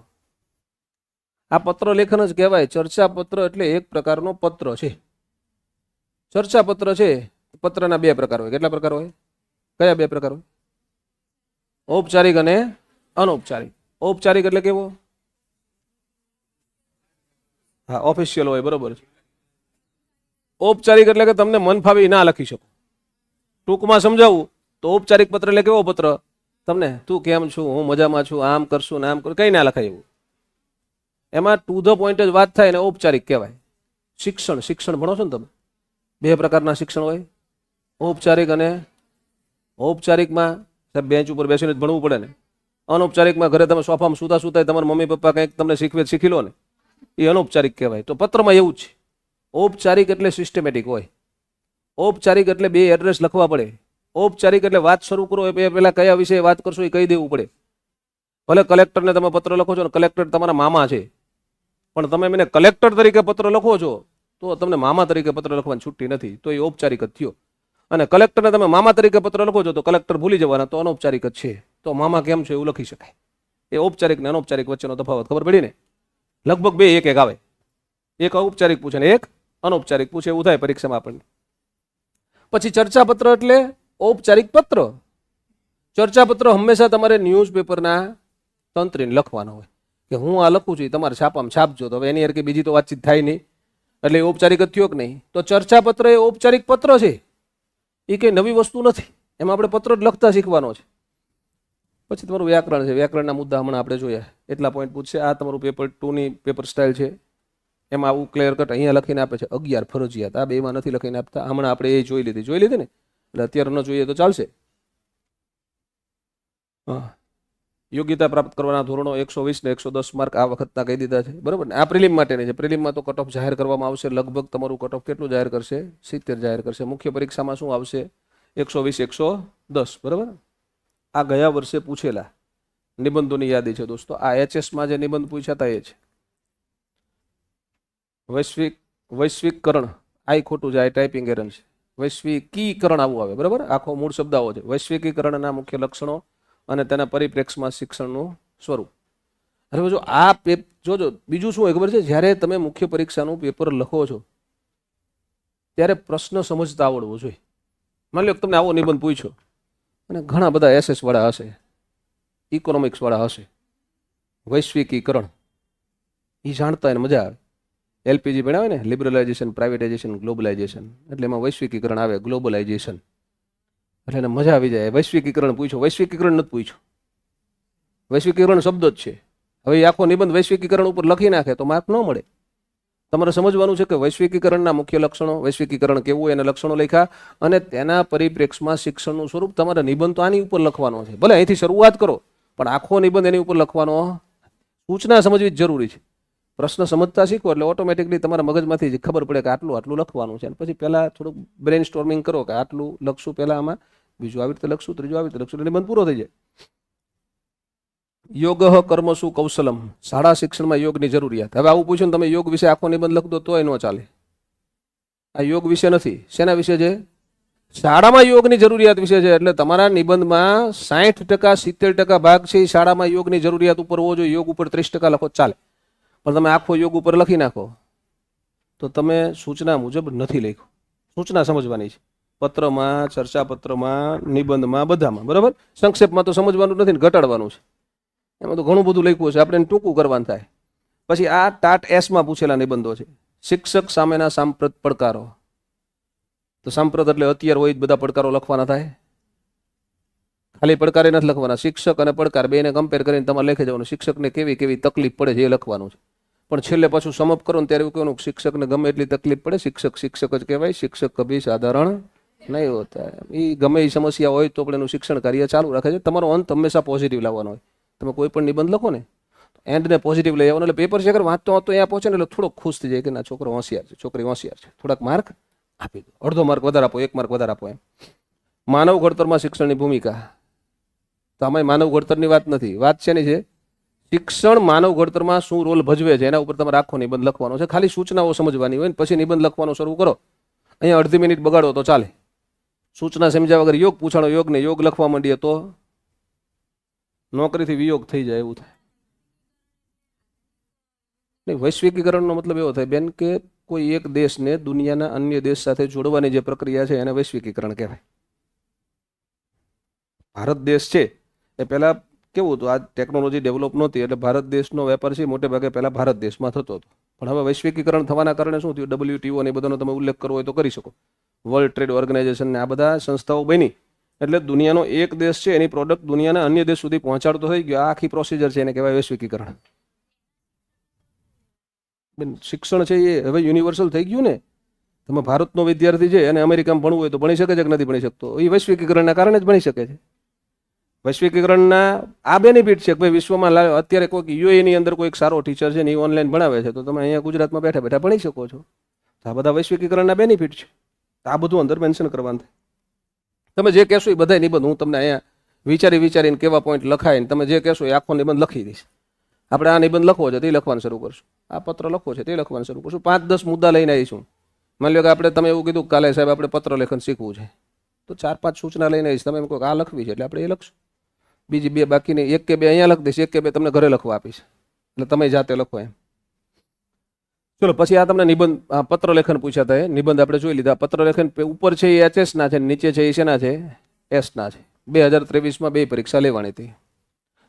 આ પત્ર લેખન જ કહેવાય. ચર્ચાપત્ર એટલે એક પ્રકારનો પત્ર છે. ચર્ચાપત્ર છે, પત્રના 2 પ્રકાર હોય. કેટલા પ્રકાર હોય? કયા 2 પ્રકાર હોય? ઔપચારિક અને અનૌપચારિક. ઔપચારિક એટલે કેવો? હા, ઓફિશિયલ હોય, બરોબર છે. ઔપચારિક એટલે કે તમને મન ફાવી ના લખી શકો. ટૂંકમાં સમજાવું તો ઔપચારિક પત્ર એટલે કેવો પત્ર? તમને તું કેમ છું, હું મજામાં છું, આમ કરશું ને આમ કરું, કઈ ના લખાય એવું. એમાં ટુ ધ પોઈન્ટ જ વાત થાય ને ઔપચારિક કહેવાય. શિક્ષણ ભણો છો ને તમે? 2 પ્રકારના શિક્ષણ હોય, ઔપચારિક અને ઔપચારિકમાં સાહેબ બેન્ચ ઉપર બેસીને જ ભણવું પડે ને. અનૌપચારિકમાં ઘરે તમે સોફામાં સુતા સુતા તમારા મમ્મી પપ્પા કંઈક તમને શીખવે શીખી લો ને, એ અનૌપચારિક કહેવાય. તો પત્રમાં એવું જ છે. ઔપચારિક એટલે સિસ્ટમેટિક હોય. ઔપચારિક એટલે 2 એડ્રેસ લખવા પડે. ઔપચારિક એટલે વાત શરૂ કરો એ પહેલા કયા વિશે વાત કરશો એ કહી દેવું પડે. ભલે કલેક્ટરને તમે પત્ર લખો છો ને, કલેક્ટર તમારા મામા છે, પણ તમે એને કલેક્ટર તરીકે પત્ર લખો છો તો તમને મામા તરીકે પત્ર લખવાની છૂટી નથી, તો એ ઔપચારિક જ થયો. અને કલેક્ટરને તમે મામા તરીકે પત્ર લખો છો તો કલેક્ટર ભૂલી જવાના, તો અનૌપચારિક જ છે. તો મામા કેમ છે એવું લખી શકાય. એ ઔપચારિક ને અનૌપચારિક વચ્ચેનો તફાવત ખબર પડી ને? લગભગ 2 એક આવે. એક ઔપચારિક પૂછે ને એક અનૌપચારિક પૂછે, એવું થાય પરીક્ષામાં આપણને. પછી ચર્ચાપત્ર એટલે ઔપચારિક પત્ર. ચર્ચાપત્ર હંમેશા તમારે ન્યૂઝપેપરના તંત્રીને લખવાનો હોય કે હું આ લખું છું, તમારે છાપામાં છાપજો. તો હવે એની કે બીજી તો વાતચીત થાય નહીં, એટલે ઔપચારિક જ થયો કે નહીં? તો ચર્ચાપત્ર એ ઔપચારિક પત્ર છે. એ કંઈ નવી વસ્તુ નથી. એમાં આપણે પત્ર જ લખતા શીખવાનો છે. પછી તમારું વ્યાકરણ છે. વ્યાકરણના મુદ્દા હમણાં આપણે જોયા, એટલા પોઈન્ટ પૂછશે. આ તમારું પેપર 2ની પેપર સ્ટાઇલ છે. એમાં આવું ક્લિયર કટ અહીંયા લખીને આપે છે 11 ફરજિયાત. આ 2માં નથી લખીને આપતા. હમણાં આપણે એ જોઈ લીધી ને, એટલે અત્યારે ન જોઈએ તો ચાલશે. હા, યોગ્યતા પ્રાપ્ત કરવાના ધોરણો 120 ને 110 માર્ક આ વખતના કહી દીધા છે, બરાબર ને? આ પ્રિલિમ માટેની છે. પ્રિલિમમાં તો કટ ઓફ જાહેર કરવામાં આવશે. લગભગ તમારું કટ ઓફ કેટલું જાહેર કરશે? 70 જાહેર કરશે. મુખ્ય પરીક્ષામાં શું આવશે? 120, 110, બરાબર? આ ગયા વર્ષે પૂછેલા નિબંધોની યાદી છે દોસ્તો. આ HS-માં જે નિબંધ પૂછ્યા હતા એ છે. વૈશ્વિકકરણ, આ ખોટું છે, આ ટાઈપિંગ એરર છે. વૈશ્વિકીકરણ આવું આવે, બરાબર? આખો મૂળ શબ્દ આવો છે. વૈશ્વિકીકરણના મુખ્ય લક્ષણો અને તેના પરિપ્રેક્ષમાં શિક્ષણનું સ્વરૂપ. હવે જો આ જોજો, બીજું શું હોય ખબર છે? જ્યારે તમે મુખ્ય પરીક્ષાનું પેપર લખો છો ત્યારે પ્રશ્ન સમજતા આવડવો જોઈએ. માની લો તમને આવો નિબંધ પૂછ્યો અને ઘણા બધા SS વાળા હશે, ઇકોનોમિક્સ વાળા હશે, વૈશ્વિકીકરણ એ જાણતા એને મજા આવે. LPG ભણાવે ને, લિબરલાઇઝેશન, પ્રાઇવેટાઇઝેશન, ગ્લોબલાઇઝેશન, એટલે એમાં વૈશ્વિકીકરણ આવે, ગ્લોબલાઇઝેશન, એટલે એને મજા આવી જાય. વૈશ્વિકીકરણ પૂછ્યો, વૈશ્વિકીકરણ નથી પૂછ્યું. વૈશ્વિકીકરણ શબ્દ જ છે. હવે એ આખો નિબંધ વૈશ્વિકીકરણ ઉપર લખી નાખે તો માર્ક ન મળે. તમારે સમજવાનું છે કે વૈશ્વિકીકરણના મુખ્ય લક્ષણો, વૈશ્વિકીકરણ કેવું, એના લક્ષણો લખ્યા અને તેના પરિપ્રેક્ષમાં શિક્ષણનું સ્વરૂપ. તમારે નિબંધ તો આની ઉપર લખવાનો છે. ભલે અહીંથી શરૂઆત કરો, પણ આખો નિબંધ એની ઉપર લખવાનો. સૂચના સમજવી જ જરૂરી છે. પ્રશ્ન સમજતા શીખો એટલે ઓટોમેટિકલી તમારા મગજમાંથી જ ખબર પડે કે આટલું આટલું લખવાનું છે. અને પછી પહેલાં થોડુંક બ્રેન સ્ટોર્મિંગ કરો કે આટલું લખશું પહેલાં, આમાં બીજું આવી રીતે લખશું, ત્રીજું આવી રીતે લખશું, એટલે નિબંધ પૂરો થઈ જાય. યોગ કર્મસુ કૌશલમ, શાળા શિક્ષણમાં યોગની જરૂરિયાત. હવે આવું પૂછ્યું ને તમે યોગ વિશે આખો નિબંધ લખ દો તોય ન ચાલે. આ યોગ વિશે નથી. શેના વિશે છે? શાળામાં યોગની જરૂરિયાત વિશે છે. એટલે તમારા નિબંધમાં 60%, 70% ભાગ છે એ શાળામાં યોગની જરૂરિયાત ઉપર હોવો જોઈએ. યોગ ઉપર 30% લખો ચાલે, પણ તમે આખો યોગ ઉપર લખી નાખો તો તમે સૂચના મુજબ નથી લખ્યું. સૂચના સમજવાની છે. પત્રમાં, ચર્ચાપત્રમાં, નિબંધમાં, બધામાં, બરાબર? સંક્ષેપમાં તો સમજવાનું નથી ને ઘટાડવાનું છે. એમાં તો ઘણું બધું લખ્યું છે, આપણે એને ટૂંકું કરવાનું થાય. પછી આ ટાટ S માં પૂછેલા નિબંધો છે. શિક્ષક સામેના સાંપ્રત પડકારો, તો સાંપ્રત એટલે અત્યાર હોય જ બધા પડકારો લખવાના થાય? ખાલી પડકારે નથી લખવાના, શિક્ષક અને પડકાર બેને કમ્પેર કરીને તમારે લખી જવાનું. શિક્ષકને કેવી કેવી તકલીફ પડે છે એ લખવાનું છે. પણ છેલ્લે પાછું સમપ કરો ને ત્યારે એવું કહેવાનું શિક્ષકને ગમે એટલી તકલીફ પડે, શિક્ષક શિક્ષક જ કહેવાય, શિક્ષક કભી સાધારણ નહીં હોતા. એ ગમે એ સમસ્યા હોય તો પણ એનું શિક્ષણ કાર્ય ચાલુ રાખે છે. તમારો અંત હંમેશા પોઝિટિવ લાવવાનો હોય. તમે કોઈ પણ નિબંધ લખો ને એન્ડને પોઝિટિવ લઈ આવવાનો. એટલે પેપર ચેકર વાંચતો વાંચતો અહીંયા પહોંચે ને એટલે થોડોક ખુશ થઈ જાય કે ના છોકરો હોશિયાર છે, છોકરી હોશિયાર છે, થોડાક માર્ક આપી દો, અડધો માર્ક વધારે આપો, 1 માર્ક વધારે આપો. એમ માનવ ઘડતરમાં શિક્ષણની ભૂમિકા. તો આમાં માનવ ઘડતરની વાત નથી, વાત છે ની છે શિક્ષણ માનવ ઘડતરમાં શું રોલ ભજવે છે એના ઉપર તમારે આખો નિબંધ લખવાનો છે. ખાલી સૂચનાઓ સમજવાની હોય ને પછી નિબંધ લખવાનો શરૂ કરો. અહીંયા અડધી મિનિટ બગાડો તો ચાલે. સૂચના સમજ્યા વગર યોગ પૂછાણો, યોગ ને યોગ લખવા માંડીએ તો નોકરીથી વિયોગ થઈ જાય એવું થાય. નહીં, વૈશ્વિકીકરણનો મતલબ એવો થાય બેન કે કોઈ એક દેશને દુનિયાના અન્ય દેશ સાથે જોડવાની જે પ્રક્રિયા છે એને વૈશ્વિકીકરણ કહેવાય. ભારત દેશ છે એ પહેલા કેવું હતું, આ ટેકનોલોજી ડેવલપ નહોતી એટલે ભારત દેશનો વેપાર છે મોટે ભાગે પહેલા ભારત દેશમાં થતો હતો. પણ હવે વૈશ્વિકીકરણ થવાના કારણે શું થયું, WTO ને એ બધાનો તમે ઉલ્લેખ કરવો હોય તો કરી શકો, વર્લ્ડ ટ્રેડ ઓર્ગેનાઇઝેશન ને આ બધા સંસ્થાઓ બની એટલે દુનિયાનો એક દેશ છે એની પ્રોડક્ટ દુનિયાના અન્ય દેશ સુધી પહોંચાડતો થઈ ગયો. આ આખી પ્રોસિજર છે એને કહેવાય વૈશ્વિકીકરણ. શિક્ષણ છે એ હવે યુનિવર્સલ થઈ ગયું ને. તમે ભારતનો વિદ્યાર્થી છે અને અમેરિકામાં ભણવું હોય તો ભણી શકે છે કે નથી ભણી શકતો? એ વૈશ્વિકીકરણના કારણે જ ભણી શકે છે. વૈશ્વિકીકરણના આ બેનિફિટ છે કે ભાઈ વિશ્વમાં અત્યારે કોઈક યુએની અંદર કોઈ સારો ટીચર છે ને એ ઓનલાઈન ભણાવે છે તો તમે અહીંયા ગુજરાતમાં બેઠા બેઠા ભણી શકો છો. આ બધા વૈશ્વિકીકરણના બેનિફિટ છે. આ બધું અંદર મેન્શન કરવાનું થાય. તમે જે કહેશો એ બધા નિબંધ હું તમને અહીંયા વિચારીને કેવા પોઈન્ટ લખાય ને તમે જે કહેશો એ આખો નિબંધ લખી દઈશ. આપણે આ નિબંધ લખવો છે તે લખવાનું શરૂ કરશું, આ પત્ર લખવો છે તે લખવાનું શરૂ કરશું. 5-10 મુદ્દા લઈને આવીશું. માની લો કે આપણે તમે એવું કીધું કાલે સાહેબ આપણે પત્ર લેખન શીખવું છે તો 4-5 સૂચના લઈને આવીશ. તમે એમ કહો આ લખવી છે એટલે આપણે એ લખશું. બીજી 2 બાકીની 1 કે 2 અહીંયા લખી દઈશ, 1 કે 2 તમને ઘરે લખવા આપીશ એટલે તમે જાતે લખો એમ. ચલો પછી આ તમને નિબંધ પત્ર લેખન પૂછ્યા હતા. નિબંધ આપણે જોઈ લીધા. પત્ર લેખન ઉપર છે એ HS ના છે, નીચે છે એ શેના છે? S ના છે. 2023માં 2 પરીક્ષા લેવાની હતી.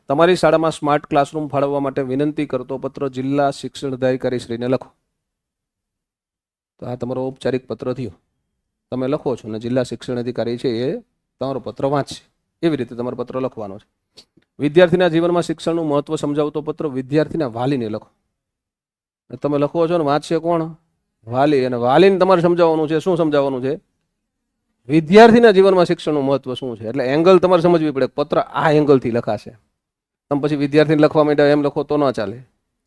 તમારી શાળામાં સ્માર્ટ ક્લાસરૂમ ફાળવવા માટે વિનંતી કરતો પત્ર જિલ્લા શિક્ષણ અધિકારી શ્રીને લખો. તો આ તમારો ઔપચારિક પત્ર થયો, તમે લખો છો અને જિલ્લા શિક્ષણ અધિકારી છે એ તમારો પત્ર વાંચશે. એવી રીતે તમારો પત્ર લખવાનો છે. વિદ્યાર્થીના જીવનમાં શિક્ષણનું મહત્વ સમજાવતો પત્ર વિદ્યાર્થીના વાલીને લખો. તમે લખો છો ને વાંચશે કોણ? વાલી. અને વાલીને તમારે સમજાવવાનું છે. શું સમજાવવાનું છે? વિદ્યાર્થીના જીવનમાં શિક્ષણનું મહત્વ શું છે. એટલે એંગલ તમારે સમજવી પડે. પત્ર આ એંગલથી લખાશે. તમે પછી વિદ્યાર્થીને લખવા માંડ્યા એમ લખો તો ન ચાલે,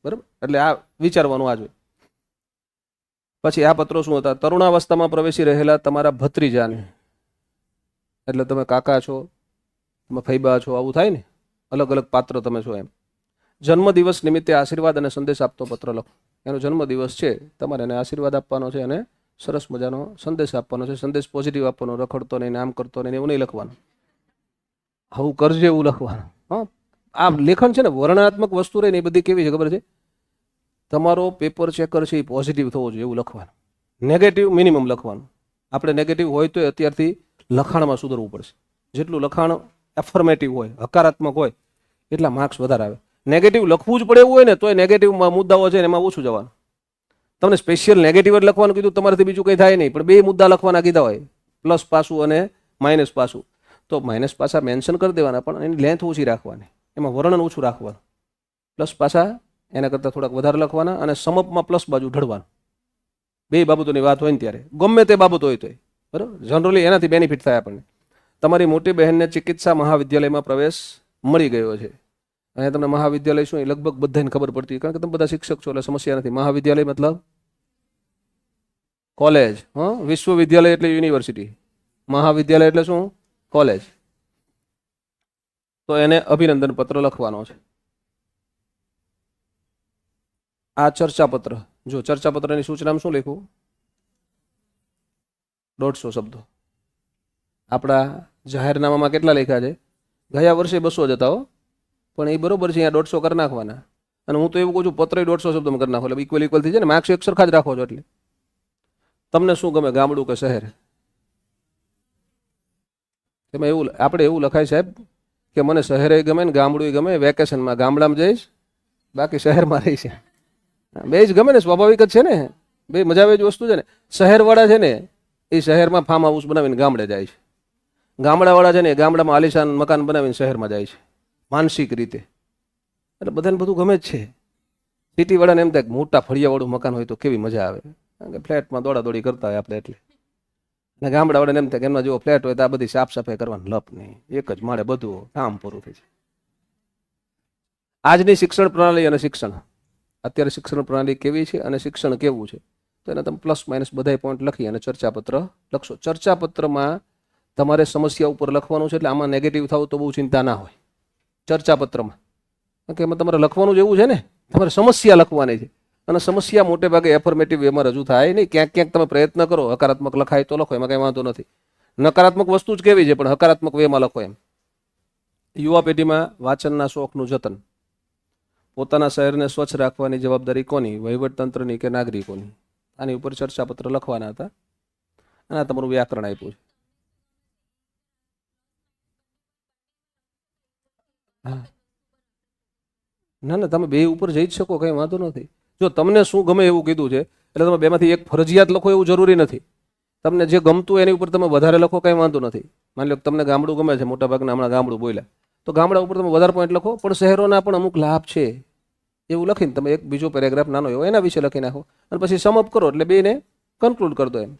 બરાબર? એટલે આ વિચારવાનું આ જોઈએ. પછી આ પત્રો શું હતા? તરુણાવસ્થામાં પ્રવેશી રહેલા તમારા ભત્રીજાને, એટલે તમે કાકા છો, તમે ફૈબા છો, આવું થાય ને, અલગ અલગ પાત્ર તમે છો એમ. જન્મદિવસ નિમિત્તે આશીર્વાદ અને સંદેશ આપતો પત્ર લખો. એનો જન્મદિવસ છે, તમારે એને આશીર્વાદ આપવાનો છે અને સરસ મજાનો સંદેશ આપવાનો છે. સંદેશ પોઝિટિવ આપવાનો, રખડતો નહીં, આમ કરતો નહીં, એવું નહીં લખવાનું. આવું કરજે એવું લખવાનું. હા, આ લેખન છે ને વર્ણનાત્મક વસ્તુ રહી ને એ બધી કેવી છે ખબર છે? તમારો પેપર ચેકર છે એ પોઝિટિવ થવો જોઈએ એવું લખવાનું. નેગેટિવ મિનિમમ લખવાનું. આપણે નેગેટિવ હોય તો અત્યારથી લખાણમાં સુધરવું પડશે. જેટલું લખાણ એફર્મેટિવ હોય, હકારાત્મક હોય એટલા માર્ક્સ વધારે આવે. નેગેટિવ લખવું જ પડે એવું હોય ને તોય નેગેટિવ મુદ્દાઓ છે ને એમાં ઓછું જવાનું. તમને સ્પેશિયલ નેગેટિવ જ લખવાનું કીધું, તમારાથી બીજું કંઈ થાય નહીં, પણ 2 મુદ્દા લખવાના કીધા હોય, પ્લસ પાસું અને માઇનસ પાસું, તો માઇનસ પાસા મેન્શન કરી દેવાના પણ એની લેન્થ ઓછી રાખવાની, એમાં વર્ણન ઓછું રાખવાનું. પ્લસ પાસા એના કરતાં થોડાક વધારે લખવાના અને સમપમાં પ્લસ બાજુ ઢળવાનું. 2 બાબતોની વાત હોય ને ત્યારે ગમે તે બાબત હોય તોય, બરાબર? જનરલી એનાથી બેનિફિટ થાય આપણને. તમારી મોટી બહેનને ચિકિત્સા મહાવિદ્યાલયમાં પ્રવેશ મળી ગયો છે. અહીંયા તમને મહાવિદ્યાલય શું એ લગભગ બધાને ખબર પડતી, કારણ કે તમે બધા શિક્ષક છો એટલે સમસ્યા નથી. મહાવિદ્યાલય મતલબ કોલેજ. હા, વિશ્વવિદ્યાલય એટલે યુનિવર્સિટી, મહાવિદ્યાલય એટલે શું? કોલેજ. તો એને અભિનંદન પત્ર લખવાનો છે. આ ચર્ચાપત્ર, જો ચર્ચાપત્રની સૂચનામાં શું લખ્યું? 150 શબ્દો. આપણા જાહેરનામામાં કેટલા લખ્યા છે? ગયા વર્ષે 200 જ હતા હો, પણ એ બરોબર છે, અહીંયા 150 કરી નાખવાના. અને હું તો એવું કહું છું પત્ર 150 શબ્દોમાં કરી નાખો એટલે ઇક્વલ થઈ જાય ને. માર્ક્સ એક સરખા જ રાખો છો. એટલે તમને શું ગમે, ગામડું કે શહેર? એમાં એવું આપણે એવું લખાય સાહેબ કે મને શહેરે ગમે ને ગામડું ગમે, વેકેશનમાં ગામડામાં જઈશ, બાકી શહેરમાં રહીશ. 2 જ ગમે ને, સ્વાભાવિક જ છે ને. 2 મજા આવે જ વસ્તુ છે ને. શહેરવાળા છે ને એ શહેરમાં ફાર્મ હાઉસ બનાવીને ગામડે જાય છે. ગામડાવાળા છે ને એ ગામડામાં આલિશાન મકાન બનાવીને શહેરમાં જાય છે માનસિક રીતે. એટલે બધાને બધું ગમે જ છે. સિટીવાળાને એમ થાય કે મોટા ફળિયાવાળું મકાન હોય તો કેવી મજા આવે, કારણ કે ફ્લેટમાં દોડાદોડી કરતા હોય આપણે એટલે. અને ગામડાવાળાને એમ થાય કે એમના જેવો ફ્લેટ હોય તો આ બધી સાફ સફાઈ કરવાનું લપ નહીં, એક જ માળે બધું કામ પૂરું થઈ જાય. આજની શિક્ષણ પ્રણાલી અને શિક્ષણ, અત્યારે શિક્ષણ પ્રણાલી કેવી છે અને શિક્ષણ કેવું છે, તો એને તમે પ્લસ માઇનસ બધા પોઈન્ટ લખી અને ચર્ચાપત્ર લખશો. ચર્ચાપત્રમાં તમારે સમસ્યા ઉપર લખવાનું છે, એટલે આમાં નેગેટિવ થાવ તો બહુ ચિંતા ના હોય ચર્ચાપત્રમાં, કારણ કે એમાં તમારે લખવાનું જ એવું છે ને, તમારે સમસ્યા લખવાની છે. અને સમસ્યા મોટે ભાગે એફર્મેટિવ વેમાં રજૂ થાય નહીં. ક્યાંક ક્યાંક તમે પ્રયત્ન કરો હકારાત્મક લખાય તો લખો, એમાં કંઈ વાંધો નથી. નકારાત્મક વસ્તુ જ કેવી છે પણ હકારાત્મક વેમાં લખો એમ. યુવા પેઢીમાં વાંચનના શોખનું જતન. પોતાના શહેરને સ્વચ્છ રાખવાની જવાબદારી કોની, વહીવટતંત્રની કે નાગરિકોની? આની ઉપર ચર્ચાપત્ર લખવાના હતા અને આ તમારું વ્યાકરણ આપ્યું છે. હા, ના ના, તમે બે ઉપર જઈ જ શકો, કંઈ વાંધો નથી. જો તમને શું ગમે એવું કીધું છે એટલે તમે બેમાંથી એક ફરજિયાત લખો એવું જરૂરી નથી. તમને જે ગમતું એની ઉપર તમે વધારે લખો, કંઈ વાંધો નથી. માની લો કે તમને ગામડું ગમે છે, મોટાભાગના હમણાં ગામડું બોલ્યા, તો ગામડા ઉપર તમે વધારે પોઈન્ટ લખો, પણ શહેરોના પણ અમુક લાભ છે એવું લખીને તમે એક બીજો પેરેગ્રાફ નાનો એવો એના વિશે લખી નાખો અને પછી સમઅપ કરો એટલે બેને કન્ક્લુડ કરી દો એમ.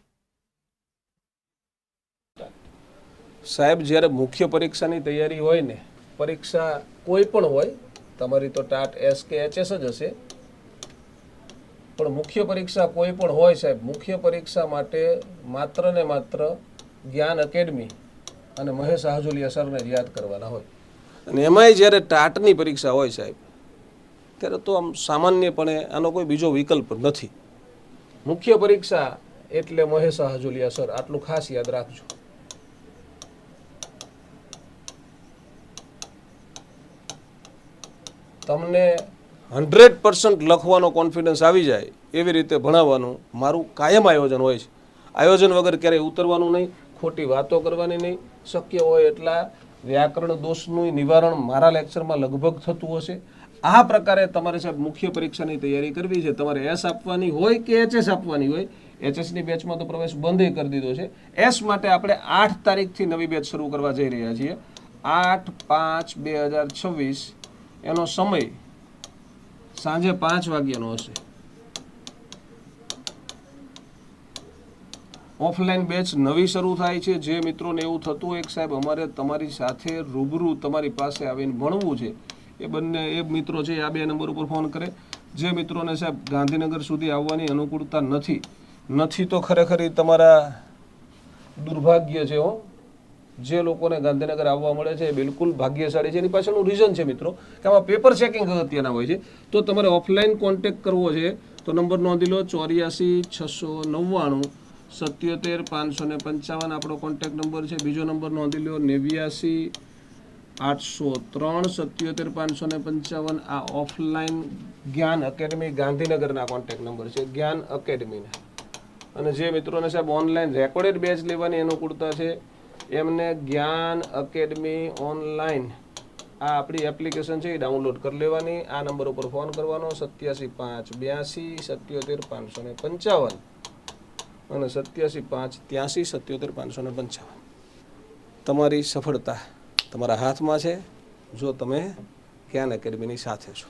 સાહેબ, જ્યારે મુખ્ય પરીક્ષાની તૈયારી હોય ને, પરીક્ષા કોઈ પણ હોય, તમારી તો ટાટ એસ કે એચએસ જ હશે, પણ મુખ્ય પરીક્ષા કોઈ પણ હોય સાહેબ, મુખ્ય પરીક્ષા માટે માત્ર ને માત્ર જ્ઞાન એકેડમી અને મહેશ હાજુલિયા સરને જ યાદ કરવાના હોય. અને એમાંય જ્યારે ટાટની પરીક્ષા હોય સાહેબ, ત્યારે તો આમ સામાન્યપણે આનો કોઈ બીજો વિકલ્પ નથી. મુખ્ય પરીક્ષા એટલે મહેશ હાજુલિયા સર, આટલું ખાસ યાદ રાખજો. તમને 100% લખવાનો કોન્ફિડન્સ આવી જાય એવી રીતે ભણાવવાનું મારું કાયમ આયોજન હોય છે. આયોજન વગર ક્યારેય ઉતરવાનું નહીં, ખોટી વાતો કરવાની નહીં. શક્ય હોય એટલા વ્યાકરણ દોષનું નિવારણ મારા લેક્ચરમાં લગભગ થતું હશે. આ પ્રકારે તમારે સાહેબ મુખ્ય પરીક્ષાની તૈયારી કરવી છે. તમારે એસ આપવાની હોય કે એચએસ આપવાની હોય, એચએસની બેચમાં તો પ્રવેશ બંધ કરી દીધો છે. એસ માટે આપણે 8 તારીખથી નવી બેચ શરૂ કરવા જઈ રહ્યા છીએ. 8/5/2026 એનો સમય સાંજે 5 વાગ્યાનો હશે. ઓફલાઈન બેચ નવી શરૂ થાય છે. જે મિત્રોને એવું થતું હોય કે સાહેબ અમારે તમારી સાથે રૂબરૂ તમારી પાસે આવીને ભણવું છે, એ બંને એ મિત્રો છે આ 2 નંબર ઉપર ફોન કરે. જે મિત્રોને સાહેબ ગાંધીનગર સુધી આવવાની અનુકૂળતા નથી તો ખરેખર તમારા દુર્ભાગ્ય છે હો. જે લોકોને ગાંધીનગર આવવા મળે છે એ બિલકુલ ભાગ્યશાળી છે. એની પાછળનું રીઝન છે મિત્રો કે આમાં પેપર ચેકિંગ અગત્યના હોય છે. તો તમારે ઓફલાઈન કોન્ટેક્ટ કરવો છે તો નંબર નોંધી લો, 84 699 77 555 આપણો કોન્ટેક્ટ નંબર છે. બીજો નંબર નોંધી લો, 89 803 77 555. આ ઓફલાઈન જ્ઞાન એકેડમી ગાંધીનગરના કોન્ટેક્ટ નંબર છે, જ્ઞાન એકેડમીના. અને જે મિત્રોને સાહેબ ઓનલાઈન રેકોર્ડેડ બેચ લેવાની અનુકૂળતા છે એમને જ્ઞાન એકેડમી ઓનલાઈન આ આપણી એપ્લિકેશન છે એ ડાઉનલોડ કરી લેવાની. આ નંબર ઉપર ફોન કરવાનો, 87 582 77 555 અને 87 583 77 555. તમારી સફળતા તમારા હાથમાં છે જો તમે જ્ઞાન એકેડમીની સાથે છો.